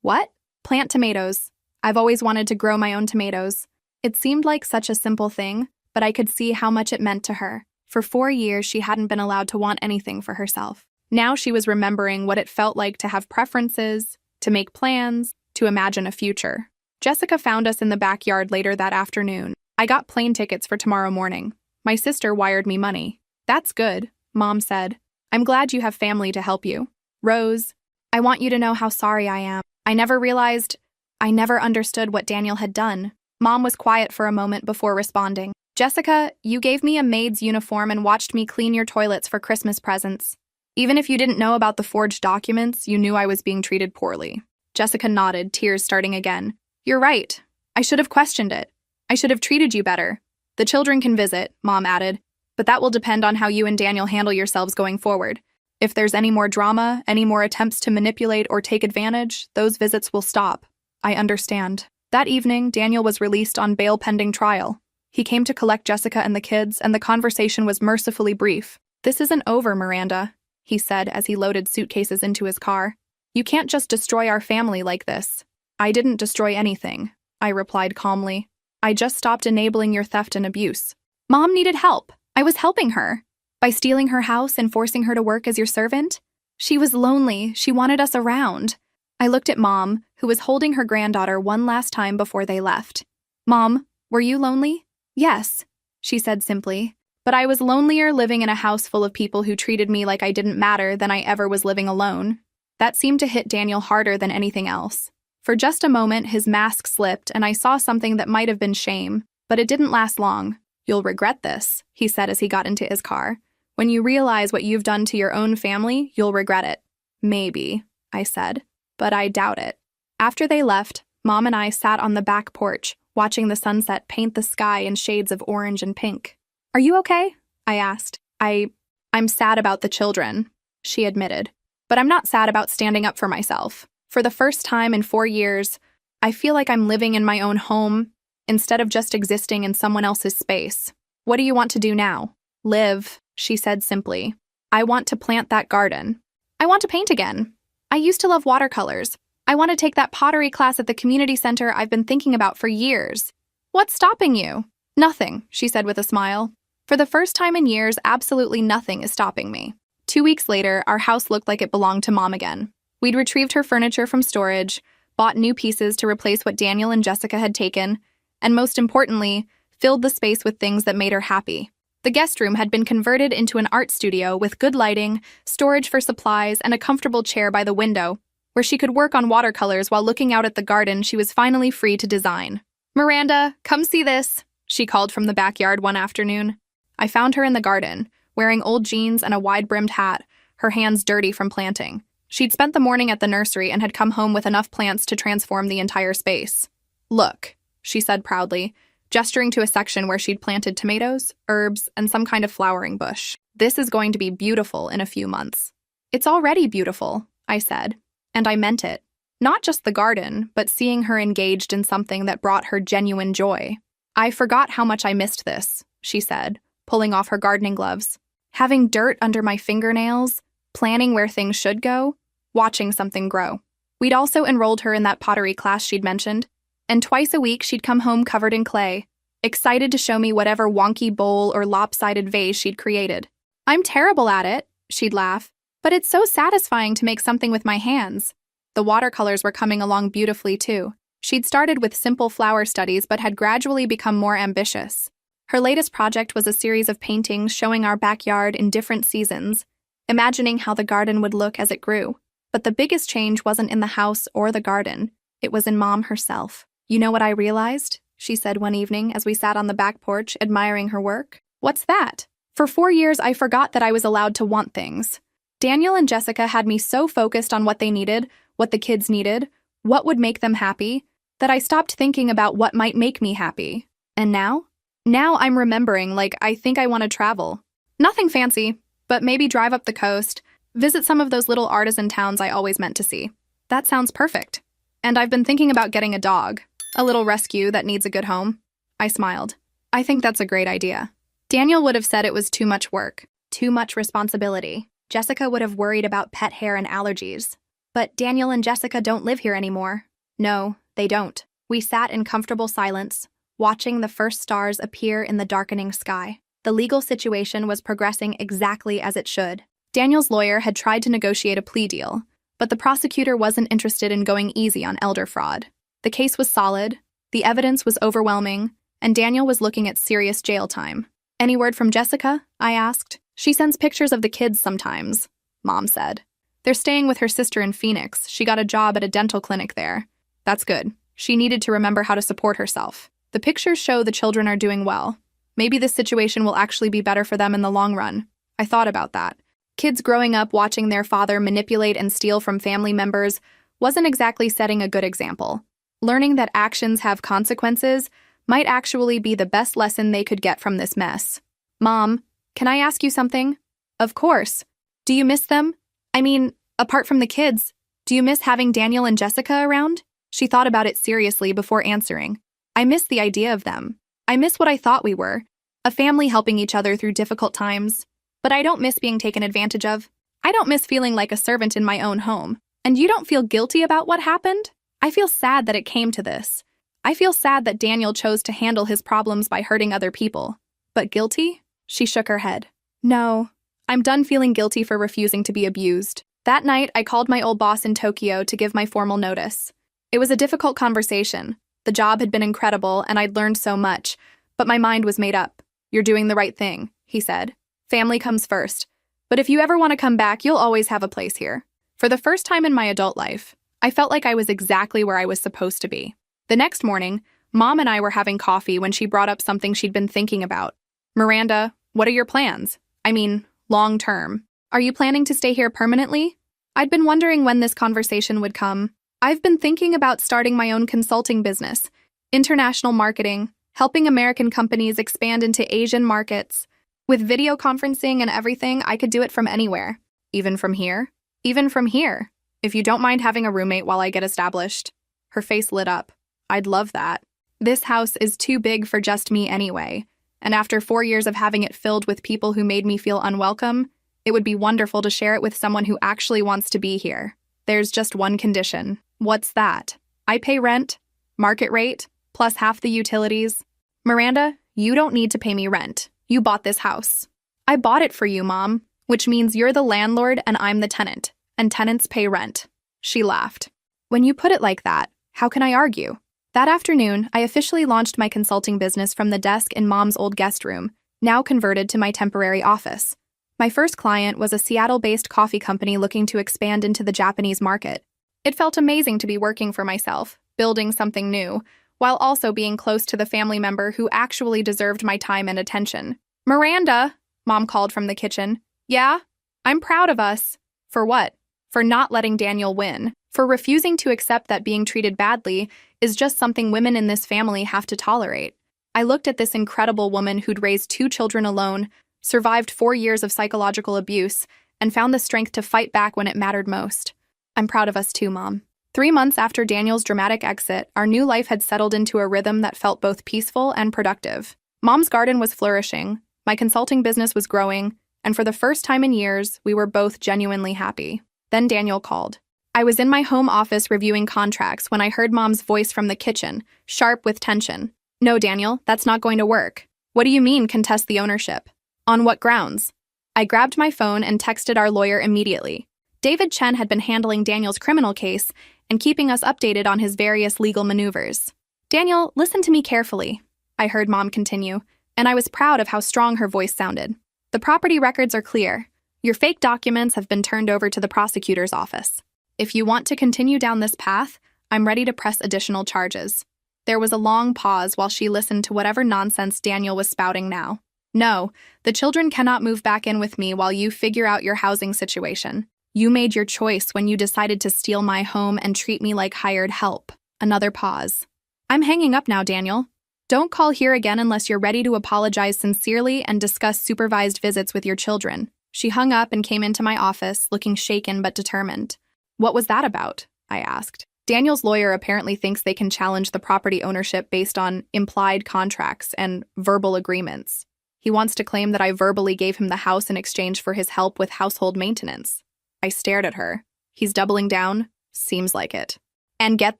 "What?" "Plant tomatoes. I've always wanted to grow my own tomatoes." It seemed like such a simple thing, but I could see how much it meant to her. For 4 years, she hadn't been allowed to want anything for herself. Now she was remembering what it felt like to have preferences, to make plans, to imagine a future. Jessica found us in the backyard later that afternoon. "I got plane tickets for tomorrow morning. My sister wired me money." "That's good," Mom said. "I'm glad you have family to help you." "Rose, I want you to know how sorry I am. I never understood what Daniel had done." Mom was quiet for a moment before responding. "Jessica, you gave me a maid's uniform and watched me clean your toilets for Christmas presents. Even if you didn't know about the forged documents, you knew I was being treated poorly." Jessica nodded, tears starting again. "You're right. I should have questioned it. I should have treated you better. The children can visit," Mom added, "but that will depend on how you and Daniel handle yourselves going forward. If there's any more drama, any more attempts to manipulate or take advantage, those visits will stop." "I understand." That evening, Daniel was released on bail pending trial. He came to collect Jessica and the kids, and the conversation was mercifully brief. "This isn't over, Miranda," he said as he loaded suitcases into his car. "You can't just destroy our family like this." "I didn't destroy anything," I replied calmly. "I just stopped enabling your theft and abuse." "Mom needed help. I was helping her. By stealing her house and forcing her to work as your servant? She was lonely. She wanted us around." I looked at Mom, who was holding her granddaughter one last time before they left. "Mom, were you lonely?" "Yes," she said simply. "But I was lonelier living in a house full of people who treated me like I didn't matter than I ever was living alone." That seemed to hit Daniel harder than anything else. For just a moment, his mask slipped, and I saw something that might have been shame, but it didn't last long. "You'll regret this," he said as he got into his car. "When you realize what you've done to your own family, you'll regret it." "Maybe," I said, "but I doubt it." After they left, Mom and I sat on the back porch, watching the sunset paint the sky in shades of orange and pink. "Are you okay?" I asked. I'm sad about the children," she admitted. "But I'm not sad about standing up for myself. For the first time in 4 years, I feel like I'm living in my own home instead of just existing in someone else's space." "What do you want to do now?" "Live," she said simply. "I want to plant that garden. I want to paint again. I used to love watercolors. I want to take that pottery class at the community center I've been thinking about for years." "What's stopping you?" "Nothing," she said with a smile. "For the first time in years, absolutely nothing is stopping me." 2 weeks later, our house looked like it belonged to Mom again. We'd retrieved her furniture from storage, bought new pieces to replace what Daniel and Jessica had taken, and most importantly, filled the space with things that made her happy. The guest room had been converted into an art studio with good lighting, storage for supplies, and a comfortable chair by the window, where she could work on watercolors while looking out at the garden she was finally free to design. "Miranda, come see this," she called from the backyard one afternoon. I found her in the garden, wearing old jeans and a wide-brimmed hat, her hands dirty from planting. She'd spent the morning at the nursery and had come home with enough plants to transform the entire space. "Look," she said proudly, gesturing to a section where she'd planted tomatoes, herbs, and some kind of flowering bush. "This is going to be beautiful in a few months." "It's already beautiful," I said. And I meant it. Not just the garden, but seeing her engaged in something that brought her genuine joy. "I forgot how much I missed this," she said, pulling off her gardening gloves. "Having dirt under my fingernails, planning where things should go, watching something grow." We'd also enrolled her in that pottery class she'd mentioned, and twice a week she'd come home covered in clay, excited to show me whatever wonky bowl or lopsided vase she'd created. "I'm terrible at it," she'd laugh, "but it's so satisfying to make something with my hands." The watercolors were coming along beautifully too. She'd started with simple flower studies but had gradually become more ambitious. Her latest project was a series of paintings showing our backyard in different seasons, imagining how the garden would look as it grew. But the biggest change wasn't in the house or the garden. It was in Mom herself. "You know what I realized?" she said one evening as we sat on the back porch admiring her work. "What's that?" "For 4 years, I forgot that I was allowed to want things. Daniel and Jessica had me so focused on what they needed, what the kids needed, what would make them happy, that I stopped thinking about what might make me happy. And now? Now I'm remembering, like, I think I want to travel. Nothing fancy, but maybe drive up the coast, visit some of those little artisan towns I always meant to see." "That sounds perfect. And I've been thinking about getting a dog." A little rescue that needs a good home. I smiled. I think that's a great idea. Daniel would have said it was too much work, too much responsibility. Jessica would have worried about pet hair and allergies. But Daniel and Jessica don't live here anymore. No, they don't. We sat in comfortable silence, watching the first stars appear in the darkening sky. The legal situation was progressing exactly as it should. Daniel's lawyer had tried to negotiate a plea deal, but the prosecutor wasn't interested in going easy on elder fraud. The case was solid, the evidence was overwhelming, and Daniel was looking at serious jail time. Any word from Jessica? I asked. She sends pictures of the kids sometimes, Mom said. They're staying with her sister in Phoenix. She got a job at a dental clinic there. That's good. She needed to remember how to support herself. The pictures show the children are doing well. Maybe this situation will actually be better for them in the long run. I thought about that. Kids growing up watching their father manipulate and steal from family members wasn't exactly setting a good example. Learning that actions have consequences might actually be the best lesson they could get from this mess. Mom, can I ask you something? Of course. Do you miss them? I mean, apart from the kids, do you miss having Daniel and Jessica around? She thought about it seriously before answering. I miss the idea of them. I miss what I thought we were, a family helping each other through difficult times. But I don't miss being taken advantage of. I don't miss feeling like a servant in my own home. And you don't feel guilty about what happened? I feel sad that it came to this. I feel sad that Daniel chose to handle his problems by hurting other people. But guilty? She shook her head. No, I'm done feeling guilty for refusing to be abused. That night, I called my old boss in Tokyo to give my formal notice. It was a difficult conversation. The job had been incredible, and I'd learned so much, but my mind was made up. You're doing the right thing, he said. Family comes first. But if you ever want to come back, you'll always have a place here. For the first time in my adult life, I felt like I was exactly where I was supposed to be. The next morning, Mom and I were having coffee when she brought up something she'd been thinking about. Miranda, what are your plans? I mean, long term. Are you planning to stay here permanently? I'd been wondering when this conversation would come. I've been thinking about starting my own consulting business, international marketing, helping American companies expand into Asian markets. With video conferencing and everything, I could do it from anywhere. Even from here? Even from here. If you don't mind having a roommate while I get established. Her face lit up. I'd love that. This house is too big for just me anyway, and after 4 years of having it filled with people who made me feel unwelcome, it would be wonderful to share it with someone who actually wants to be here. There's just one condition. What's that? I pay rent, market rate, plus half the utilities. Miranda, you don't need to pay me rent. You bought this house. I bought it for you, Mom, which means you're the landlord and I'm the tenant, and tenants pay rent. She laughed. When you put it like that, how can I argue? That afternoon, I officially launched my consulting business from the desk in Mom's old guest room, now converted to my temporary office. My first client was a Seattle-based coffee company looking to expand into the Japanese market. It felt amazing to be working for myself, building something new, while also being close to the family member who actually deserved my time and attention. Miranda, Mom called from the kitchen. Yeah? I'm proud of us. For what? For not letting Daniel win. For refusing to accept that being treated badly is just something women in this family have to tolerate. I looked at this incredible woman who'd raised 2 children alone, survived 4 years of psychological abuse, and found the strength to fight back when it mattered most. I'm proud of us too, Mom. 3 months after Daniel's dramatic exit, our new life had settled into a rhythm that felt both peaceful and productive. Mom's garden was flourishing, my consulting business was growing, and for the first time in years, we were both genuinely happy. Then Daniel called. I was in my home office reviewing contracts when I heard Mom's voice from the kitchen, sharp with tension. No, Daniel, that's not going to work. What do you mean, contest the ownership? On what grounds? I grabbed my phone and texted our lawyer immediately. David Chen had been handling Daniel's criminal case and keeping us updated on his various legal maneuvers. Daniel, listen to me carefully, I heard Mom continue, and I was proud of how strong her voice sounded. The property records are clear. Your fake documents have been turned over to the prosecutor's office. If you want to continue down this path, I'm ready to press additional charges. There was a long pause while she listened to whatever nonsense Daniel was spouting now. No, the children cannot move back in with me while you figure out your housing situation. You made your choice when you decided to steal my home and treat me like hired help. Another pause. I'm hanging up now, Daniel. Don't call here again unless you're ready to apologize sincerely and discuss supervised visits with your children. She hung up and came into my office, looking shaken but determined. What was that about? I asked. Daniel's lawyer apparently thinks they can challenge the property ownership based on implied contracts and verbal agreements. He wants to claim that I verbally gave him the house in exchange for his help with household maintenance. I stared at her. He's doubling down? Seems like it. And get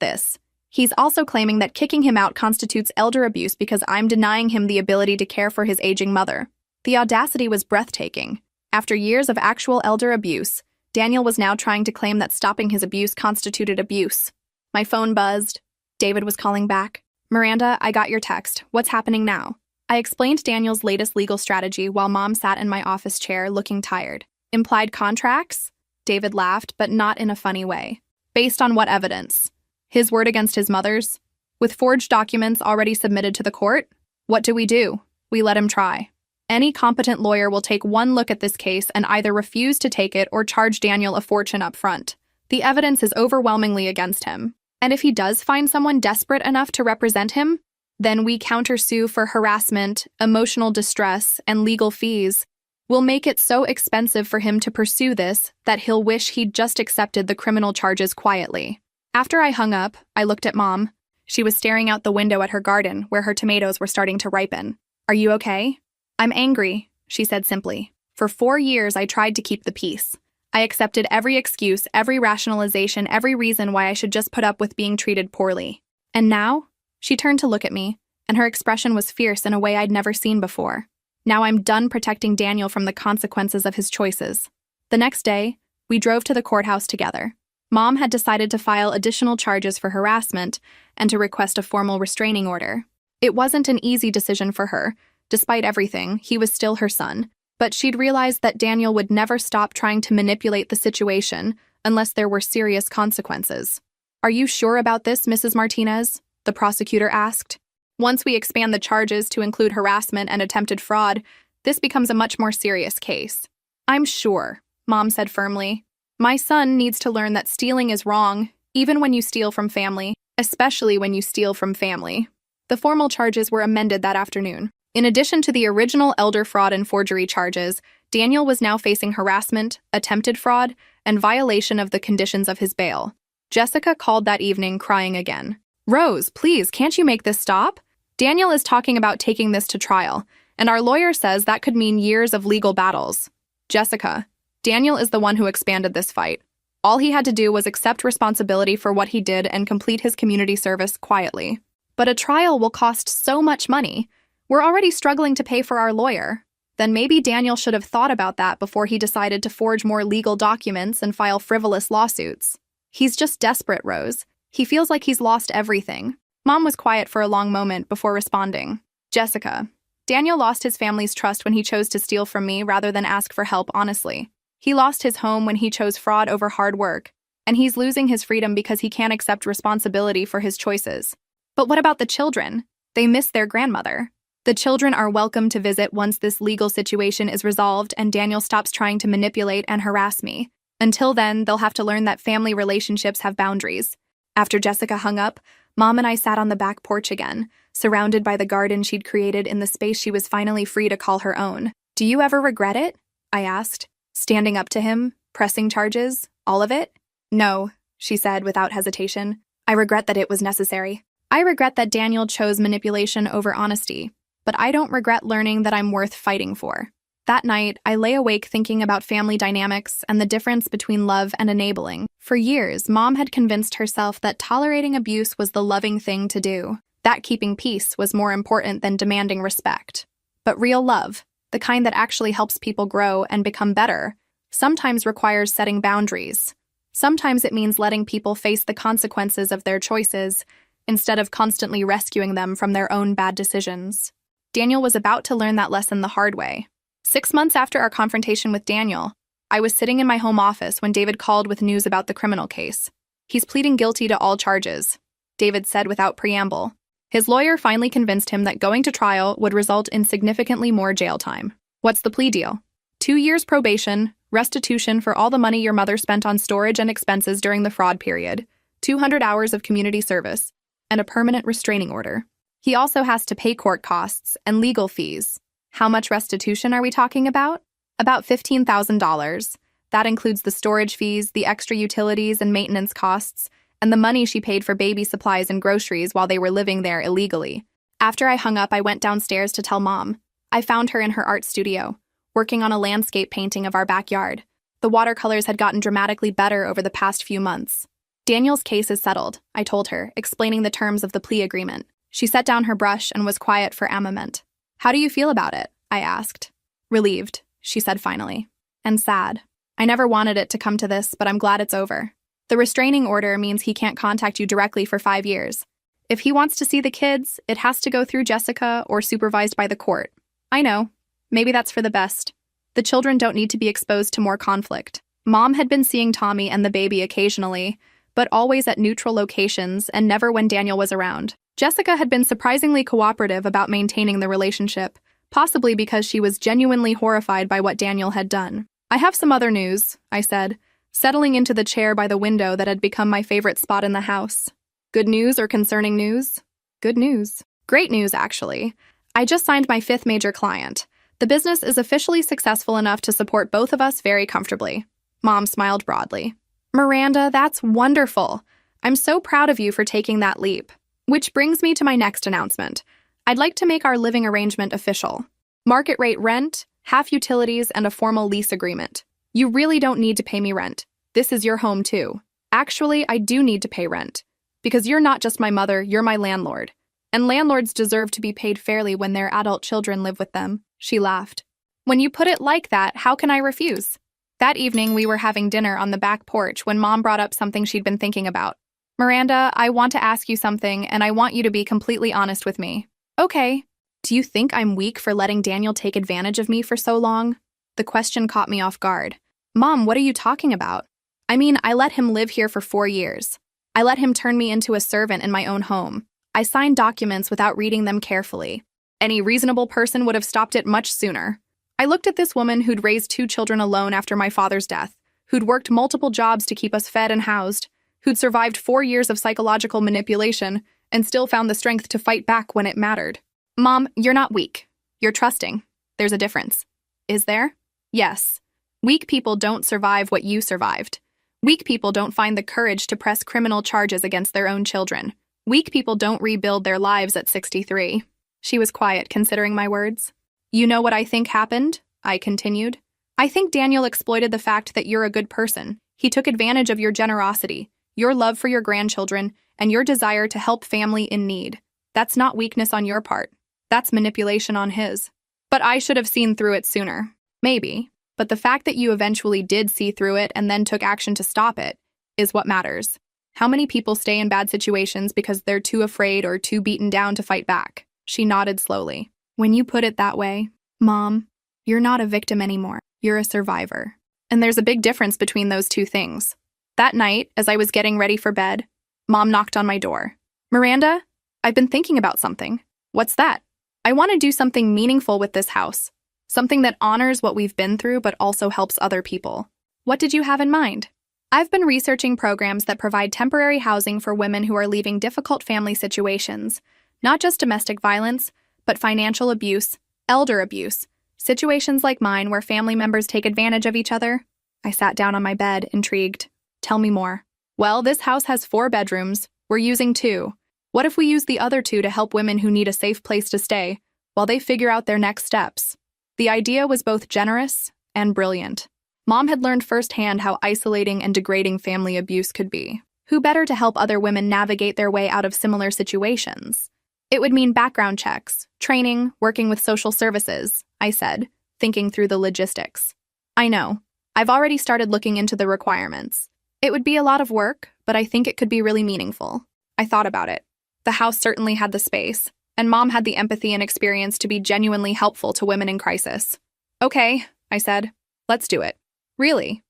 this. He's also claiming that kicking him out constitutes elder abuse because I'm denying him the ability to care for his aging mother. The audacity was breathtaking. After years of actual elder abuse, Daniel was now trying to claim that stopping his abuse constituted abuse. My phone buzzed. David was calling back. "Miranda, I got your text. What's happening now?" I explained Daniel's latest legal strategy while Mom sat in my office chair looking tired. "Implied contracts?" David laughed, but not in a funny way. "Based on what evidence? His word against his mother's? With forged documents already submitted to the court? What do? We let him try. Any competent lawyer will take one look at this case and either refuse to take it or charge Daniel a fortune up front. The evidence is overwhelmingly against him. And if he does find someone desperate enough to represent him, then we countersue for harassment, emotional distress, and legal fees. We'll make it so expensive for him to pursue this that he'll wish he'd just accepted the criminal charges quietly." After I hung up, I looked at Mom. She was staring out the window at her garden, where her tomatoes were starting to ripen. "Are you okay?" "I'm angry," she said simply. "For 4 years, I tried to keep the peace. I accepted every excuse, every rationalization, every reason why I should just put up with being treated poorly. And now?" She turned to look at me, and her expression was fierce in a way I'd never seen before. "Now I'm done protecting Daniel from the consequences of his choices." The next day, we drove to the courthouse together. Mom had decided to file additional charges for harassment and to request a formal restraining order. It wasn't an easy decision for her. Despite everything, he was still her son. But she'd realized that Daniel would never stop trying to manipulate the situation unless there were serious consequences. "Are you sure about this, Mrs. Martinez?" the prosecutor asked. "Once we expand the charges to include harassment and attempted fraud, this becomes a much more serious case." "I'm sure," Mom said firmly. "My son needs to learn that stealing is wrong, even when you steal from family, especially when you steal from family." The formal charges were amended that afternoon. In addition to the original elder fraud and forgery charges, Daniel was now facing harassment, attempted fraud, and violation of the conditions of his bail. Jessica called that evening crying again. "Rose, please, can't you make this stop? Daniel is talking about taking this to trial, and our lawyer says that could mean years of legal battles." "Jessica, Daniel is the one who expanded this fight. All he had to do was accept responsibility for what he did and complete his community service quietly. But a trial will cost so much money. We're already struggling to pay for our lawyer. Then maybe Daniel should have thought about that before he decided to forge more legal documents and file frivolous lawsuits. He's just desperate, Rose. He feels like he's lost everything." Mom was quiet for a long moment before responding. "Jessica, Daniel lost his family's trust when he chose to steal from me rather than ask for help honestly. He lost his home when he chose fraud over hard work, and he's losing his freedom because he can't accept responsibility for his choices. But what about the children? They miss their grandmother. The children are welcome to visit once this legal situation is resolved and Daniel stops trying to manipulate and harass me. Until then, they'll have to learn that family relationships have boundaries." After Jessica hung up, Mom and I sat on the back porch again, surrounded by the garden she'd created in the space she was finally free to call her own. "Do you ever regret it?" I asked, standing up to him, pressing charges, all of it. "No," she said without hesitation. "I regret that it was necessary. I regret that Daniel chose manipulation over honesty. But I don't regret learning that I'm worth fighting for." That night, I lay awake thinking about family dynamics and the difference between love and enabling. For years, Mom had convinced herself that tolerating abuse was the loving thing to do, that keeping peace was more important than demanding respect. But real love, the kind that actually helps people grow and become better, sometimes requires setting boundaries. Sometimes it means letting people face the consequences of their choices instead of constantly rescuing them from their own bad decisions. Daniel was about to learn that lesson the hard way. 6 months after our confrontation with Daniel, I was sitting in my home office when David called with news about the criminal case. "He's pleading guilty to all charges," David said without preamble. His lawyer finally convinced him that going to trial would result in significantly more jail time. "What's the plea deal?" 2 years probation, restitution for all the money your mother spent on storage and expenses during the fraud period, 200 hours of community service, and a permanent restraining order. He also has to pay court costs and legal fees. How much restitution are we talking about? About $15,000. That includes the storage fees, the extra utilities and maintenance costs, and the money she paid for baby supplies and groceries while they were living there illegally. After I hung up, I went downstairs to tell Mom. I found her in her art studio, working on a landscape painting of our backyard. The watercolors had gotten dramatically better over the past few months. Daniel's case is settled, I told her, explaining the terms of the plea agreement. She set down her brush and was quiet for a moment. How do you feel about it? I asked. Relieved, she said finally. And sad. I never wanted it to come to this, but I'm glad it's over. The restraining order means he can't contact you directly for 5 years. If he wants to see the kids, it has to go through Jessica or supervised by the court. I know. Maybe that's for the best. The children don't need to be exposed to more conflict. Mom had been seeing Tommy and the baby occasionally, but always at neutral locations and never when Daniel was around. Jessica had been surprisingly cooperative about maintaining the relationship, possibly because she was genuinely horrified by what Daniel had done. I have some other news, I said, settling into the chair by the window that had become my favorite spot in the house. Good news or concerning news? Good news. Great news, actually. I just signed my 5th major client. The business is officially successful enough to support both of us very comfortably. Mom smiled broadly. Miranda, that's wonderful. I'm so proud of you for taking that leap. Which brings me to my next announcement. I'd like to make our living arrangement official. Market rate rent, half utilities, and a formal lease agreement. You really don't need to pay me rent. This is your home too. Actually, I do need to pay rent. Because you're not just my mother, you're my landlord. And landlords deserve to be paid fairly when their adult children live with them. She laughed. When you put it like that, how can I refuse? That evening, we were having dinner on the back porch when Mom brought up something she'd been thinking about. Miranda, I want to ask you something, and I want you to be completely honest with me. Okay. Do you think I'm weak for letting Daniel take advantage of me for so long? The question caught me off guard. Mom, what are you talking about? I mean, I let him live here for 4 years. I let him turn me into a servant in my own home. I signed documents without reading them carefully. Any reasonable person would have stopped it much sooner. I looked at this woman who'd raised 2 children alone after my father's death, who'd worked multiple jobs to keep us fed and housed, who'd survived 4 years of psychological manipulation and still found the strength to fight back when it mattered. Mom, you're not weak. You're trusting. There's a difference. Is there? Yes. Weak people don't survive what you survived. Weak people don't find the courage to press criminal charges against their own children. Weak people don't rebuild their lives at 63. She was quiet, considering my words. You know what I think happened? I continued. I think Daniel exploited the fact that you're a good person. He took advantage of your generosity, your love for your grandchildren, and your desire to help family in need. That's not weakness on your part. That's manipulation on his. But I should have seen through it sooner. Maybe. But the fact that you eventually did see through it and then took action to stop it is what matters. How many people stay in bad situations because they're too afraid or too beaten down to fight back? She nodded slowly. When you put it that way, Mom, you're not a victim anymore. You're a survivor. And there's a big difference between those two things. That night, as I was getting ready for bed, Mom knocked on my door. Miranda, I've been thinking about something. What's that? I want to do something meaningful with this house. Something that honors what we've been through but also helps other people. What did you have in mind? I've been researching programs that provide temporary housing for women who are leaving difficult family situations. Not just domestic violence, but financial abuse, elder abuse, situations like mine where family members take advantage of each other. I sat down on my bed, intrigued. Tell me more. Well, this house has 4 bedrooms. We're using 2. What if we use the other 2 to help women who need a safe place to stay while they figure out their next steps? The idea was both generous and brilliant. Mom had learned firsthand how isolating and degrading family abuse could be. Who better to help other women navigate their way out of similar situations? It would mean background checks, training, working with social services, I said, thinking through the logistics. I know. I've already started looking into the requirements. It would be a lot of work, but I think it could be really meaningful. I thought about it. The house certainly had the space, and Mom had the empathy and experience to be genuinely helpful to women in crisis. Okay, I said. Let's do it. Really,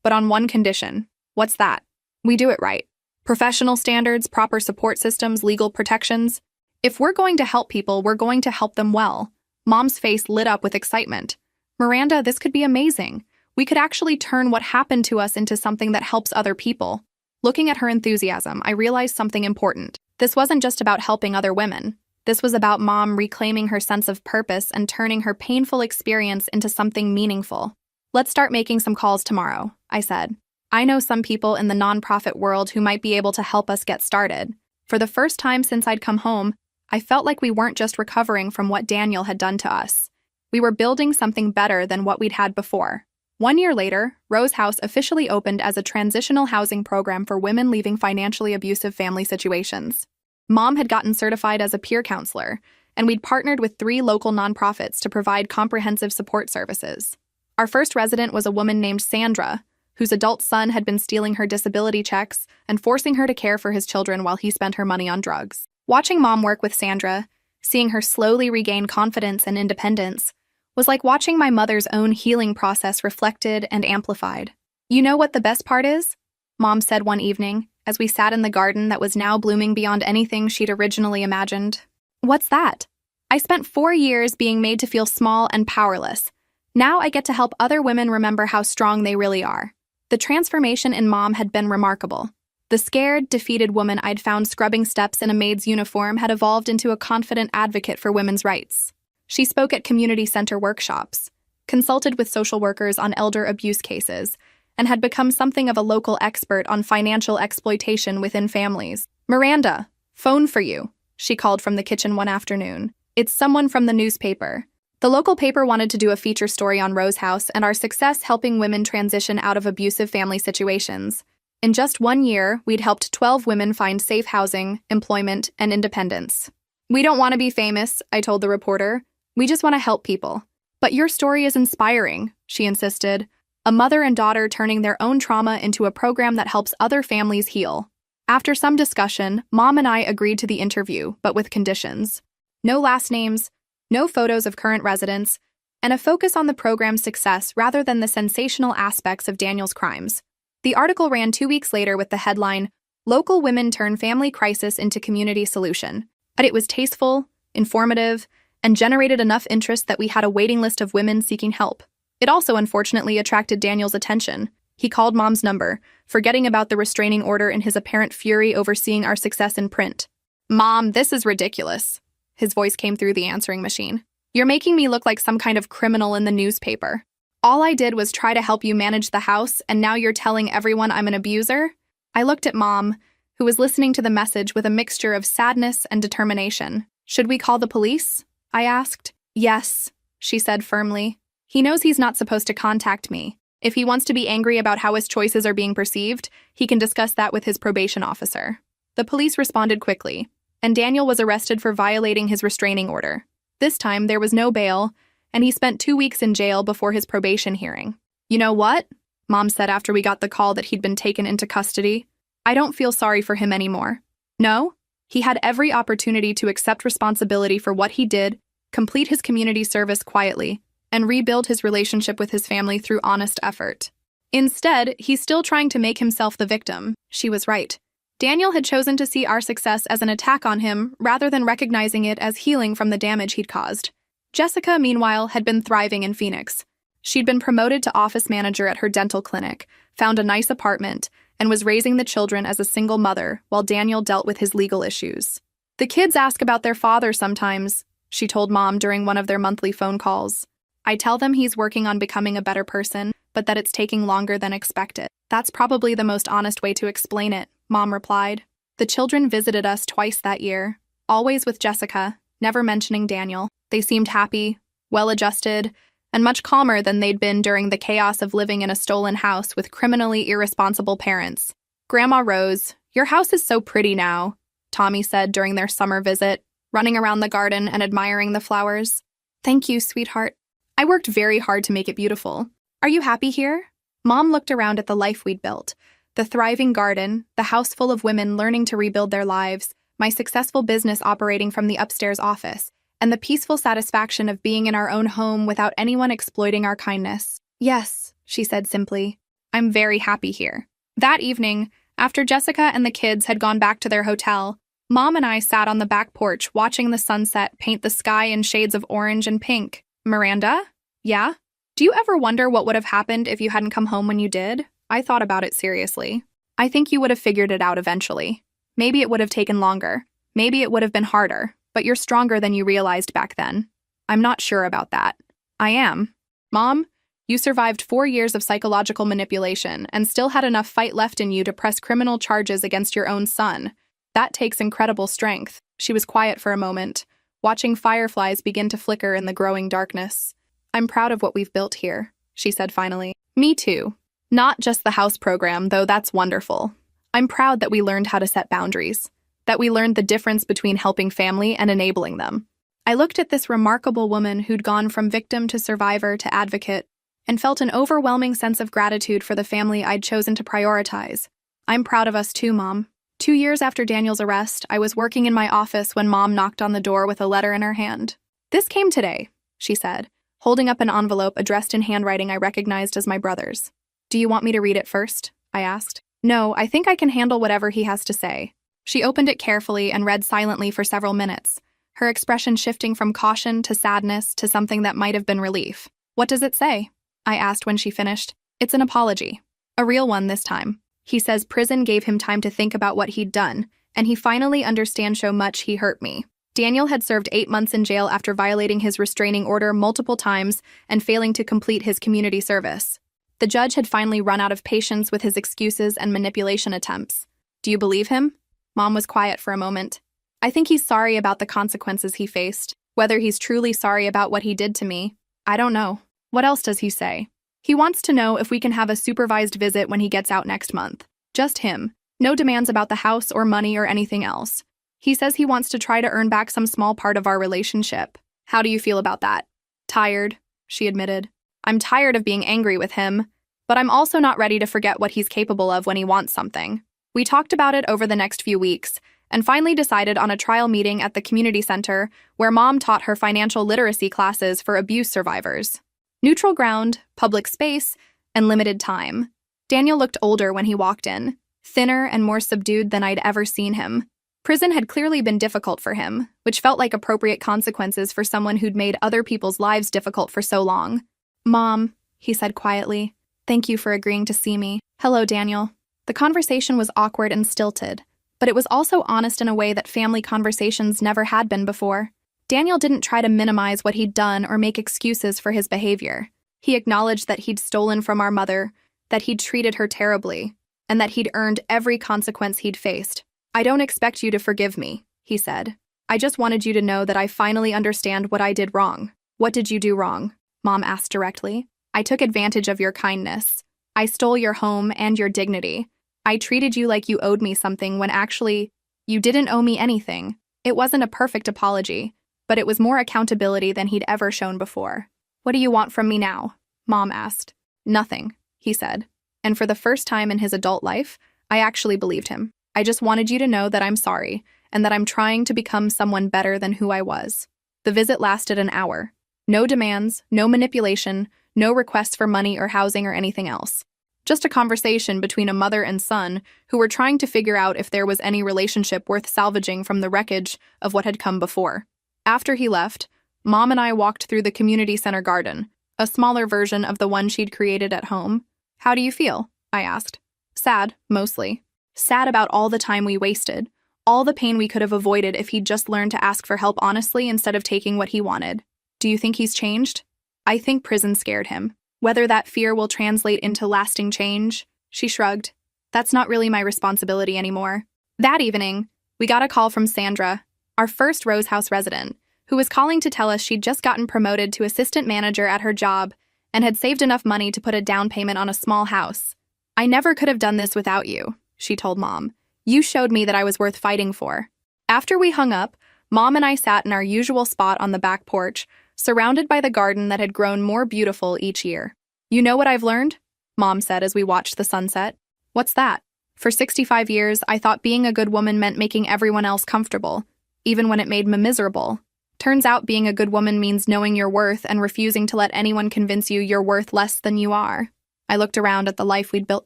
but on one condition. What's that? We do it right. Professional standards, proper support systems, legal protections. If we're going to help people, we're going to help them well. Mom's face lit up with excitement. Miranda, this could be amazing. We could actually turn what happened to us into something that helps other people. Looking at her enthusiasm, I realized something important. This wasn't just about helping other women. This was about Mom reclaiming her sense of purpose and turning her painful experience into something meaningful. Let's start making some calls tomorrow, I said. I know some people in the nonprofit world who might be able to help us get started. For the first time since I'd come home, I felt like we weren't just recovering from what Daniel had done to us. We were building something better than what we'd had before. 1 year later, Rose House officially opened as a transitional housing program for women leaving financially abusive family situations. Mom had gotten certified as a peer counselor, and we'd partnered with 3 local nonprofits to provide comprehensive support services. Our first resident was a woman named Sandra, whose adult son had been stealing her disability checks and forcing her to care for his children while he spent her money on drugs. Watching Mom work with Sandra, seeing her slowly regain confidence and independence, was like watching my mother's own healing process reflected and amplified. "You know what the best part is?" Mom said one evening, as we sat in the garden that was now blooming beyond anything she'd originally imagined. "What's that?" "I spent 4 years being made to feel small and powerless. Now I get to help other women remember how strong they really are." The transformation in Mom had been remarkable. The scared, defeated woman I'd found scrubbing steps in a maid's uniform had evolved into a confident advocate for women's rights. She spoke at community center workshops, consulted with social workers on elder abuse cases, and had become something of a local expert on financial exploitation within families. "Miranda, phone for you," she called from the kitchen one afternoon. "It's someone from the newspaper." The local paper wanted to do a feature story on Rose House and our success helping women transition out of abusive family situations. In just 1 year, we'd helped 12 women find safe housing, employment, and independence. "We don't want to be famous," I told the reporter. "We just want to help people." "But your story is inspiring," she insisted. "A mother and daughter turning their own trauma into a program that helps other families heal." After some discussion, Mom and I agreed to the interview, but with conditions. No last names, no photos of current residents, and a focus on the program's success rather than the sensational aspects of Daniel's crimes. The article ran 2 weeks later with the headline, "Local Women Turn Family Crisis into Community Solution." But it was tasteful, informative, and generated enough interest that we had a waiting list of women seeking help. It also unfortunately attracted Daniel's attention. He called Mom's number, forgetting about the restraining order in his apparent fury over seeing our success in print. "Mom, this is ridiculous." His voice came through the answering machine. "You're making me look like some kind of criminal in the newspaper. All I did was try to help you manage the house, and now you're telling everyone I'm an abuser?" I looked at Mom, who was listening to the message with a mixture of sadness and determination. "Should we call the police?" I asked. "Yes," she said firmly. "He knows he's not supposed to contact me. If he wants to be angry about how his choices are being perceived, he can discuss that with his probation officer." The police responded quickly, and Daniel was arrested for violating his restraining order. This time, there was no bail, and he spent 2 weeks in jail before his probation hearing. "You know what?" Mom said after we got the call that he'd been taken into custody. "I don't feel sorry for him anymore." "No? He had every opportunity to accept responsibility for what he did, complete his community service quietly, and rebuild his relationship with his family through honest effort. Instead, he's still trying to make himself the victim." She was right. Daniel had chosen to see our success as an attack on him rather than recognizing it as healing from the damage he'd caused. Jessica, meanwhile, had been thriving in Phoenix. She'd been promoted to office manager at her dental clinic, found a nice apartment, and was raising the children as a single mother while Daniel dealt with his legal issues. "The kids ask about their father sometimes," she told Mom during one of their monthly phone calls. "I tell them he's working on becoming a better person, but that it's taking longer than expected." "That's probably the most honest way to explain it," Mom replied. The children visited us twice that year, always with Jessica, never mentioning Daniel. They seemed happy, well-adjusted, and much calmer than they'd been during the chaos of living in a stolen house with criminally irresponsible parents. "Grandma Rose, your house is so pretty now," Tommy said during their summer visit, running around the garden and admiring the flowers. "Thank you, sweetheart. I worked very hard to make it beautiful. Are you happy here?" Mom looked around at the life we'd built. The thriving garden, the house full of women learning to rebuild their lives, my successful business operating from the upstairs office, and the peaceful satisfaction of being in our own home without anyone exploiting our kindness. "Yes," she said simply. "I'm very happy here." That evening, after Jessica and the kids had gone back to their hotel, Mom and I sat on the back porch watching the sunset paint the sky in shades of orange and pink. "Miranda? Yeah? Do you ever wonder what would have happened if you hadn't come home when you did?" I thought about it seriously. "I think you would have figured it out eventually. Maybe it would have taken longer. Maybe it would have been harder, but you're stronger than you realized back then." "I'm not sure about that." "I am. Mom, You survived 4 years of psychological manipulation and still had enough fight left in you to press criminal charges against your own son. That takes incredible strength. She was quiet for a moment, watching fireflies begin to flicker in the growing darkness. I'm proud of what we've built here, she said finally. Me too. Not just the house program, though that's wonderful. I'm proud that we learned how to set boundaries, that we learned the difference between helping family and enabling them. I looked at this remarkable woman who'd gone from victim to survivor to advocate, and felt an overwhelming sense of gratitude for the family I'd chosen to prioritize. I'm proud of us too, Mom. 2 years after Daniel's arrest, I was working in my office when Mom knocked on the door with a letter in her hand. This came today, she said, holding up an envelope addressed in handwriting I recognized as my brother's. Do you want me to read it first? I asked. No, I think I can handle whatever he has to say. She opened it carefully and read silently for several minutes, her expression shifting from caution to sadness to something that might have been relief. What does it say? I asked when she finished. It's an apology. A real one this time. He says prison gave him time to think about what he'd done, and he finally understands how much he hurt me. Daniel had served 8 months in jail after violating his restraining order multiple times and failing to complete his community service. The judge had finally run out of patience with his excuses and manipulation attempts. Do you believe him? Mom was quiet for a moment. I think he's sorry about the consequences he faced. Whether he's truly sorry about what he did to me, I don't know. What else does he say? He wants to know if we can have a supervised visit when he gets out next month. Just him. No demands about the house or money or anything else. He says he wants to try to earn back some small part of our relationship. How do you feel about that? Tired, she admitted. I'm tired of being angry with him, but I'm also not ready to forget what he's capable of when he wants something. We talked about it over the next few weeks, and finally decided on a trial meeting at the community center where Mom taught her financial literacy classes for abuse survivors. Neutral ground, public space, and limited time. Daniel looked older when he walked in, thinner and more subdued than I'd ever seen him. Prison had clearly been difficult for him, which felt like appropriate consequences for someone who'd made other people's lives difficult for so long. Mom, he said quietly, thank you for agreeing to see me. Hello, Daniel. The conversation was awkward and stilted, but it was also honest in a way that family conversations never had been before. Daniel didn't try to minimize what he'd done or make excuses for his behavior. He acknowledged that he'd stolen from our mother, that he'd treated her terribly, and that he'd earned every consequence he'd faced. I don't expect you to forgive me, he said. I just wanted you to know that I finally understand what I did wrong. What did you do wrong? Mom asked directly. I took advantage of your kindness. I stole your home and your dignity. I treated you like you owed me something when actually, you didn't owe me anything. It wasn't a perfect apology, but it was more accountability than he'd ever shown before. What do you want from me now? Mom asked. Nothing, he said. And for the first time in his adult life, I actually believed him. I just wanted you to know that I'm sorry, and that I'm trying to become someone better than who I was. The visit lasted an hour. No demands, no manipulation, no requests for money or housing or anything else. Just a conversation between a mother and son who were trying to figure out if there was any relationship worth salvaging from the wreckage of what had come before. After he left, Mom and I walked through the community center garden, a smaller version of the one she'd created at home. How do you feel? I asked. Sad, mostly. Sad about all the time we wasted, all the pain we could have avoided if he'd just learned to ask for help honestly instead of taking what he wanted. Do you think he's changed? I think prison scared him. Whether that fear will translate into lasting change, she shrugged. That's not really my responsibility anymore. That evening, we got a call from Sandra, our first Rose House resident, who was calling to tell us she'd just gotten promoted to assistant manager at her job and had saved enough money to put a down payment on a small house. I never could have done this without you, she told Mom. You showed me that I was worth fighting for. After we hung up, Mom and I sat in our usual spot on the back porch, surrounded by the garden that had grown more beautiful each year. You know what I've learned? Mom said as we watched the sunset. What's that? For 65 years, I thought being a good woman meant making everyone else comfortable, even when it made me miserable. Turns out being a good woman means knowing your worth and refusing to let anyone convince you you're worth less than you are. I looked around at the life we'd built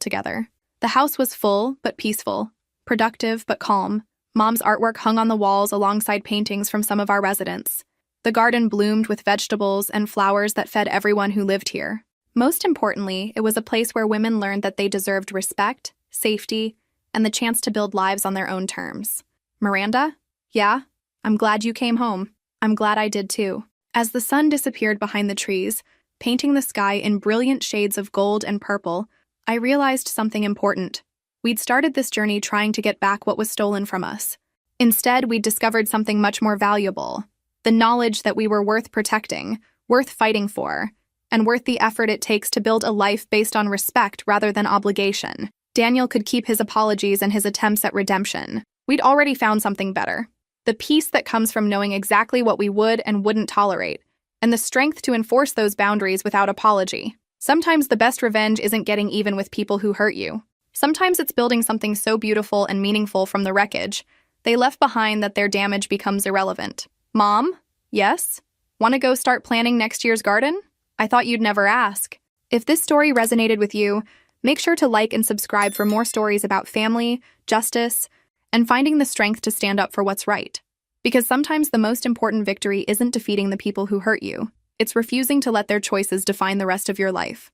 together. The house was full but peaceful, productive but calm. Mom's artwork hung on the walls alongside paintings from some of our residents. The garden bloomed with vegetables and flowers that fed everyone who lived here. Most importantly, it was a place where women learned that they deserved respect, safety, and the chance to build lives on their own terms. Miranda? Yeah? I'm glad you came home. I'm glad I did too. As the sun disappeared behind the trees, painting the sky in brilliant shades of gold and purple, I realized something important. We'd started this journey trying to get back what was stolen from us. Instead, we'd discovered something much more valuable: the knowledge that we were worth protecting, worth fighting for, and worth the effort it takes to build a life based on respect rather than obligation. Daniel could keep his apologies and his attempts at redemption. We'd already found something better: the peace that comes from knowing exactly what we would and wouldn't tolerate, and the strength to enforce those boundaries without apology. Sometimes the best revenge isn't getting even with people who hurt you. Sometimes it's building something so beautiful and meaningful from the wreckage they left behind that their damage becomes irrelevant. Mom? Yes? Want to go start planning next year's garden? I thought you'd never ask. If this story resonated with you, make sure to like and subscribe for more stories about family, justice, and finding the strength to stand up for what's right. Because sometimes the most important victory isn't defeating the people who hurt you. It's refusing to let their choices define the rest of your life.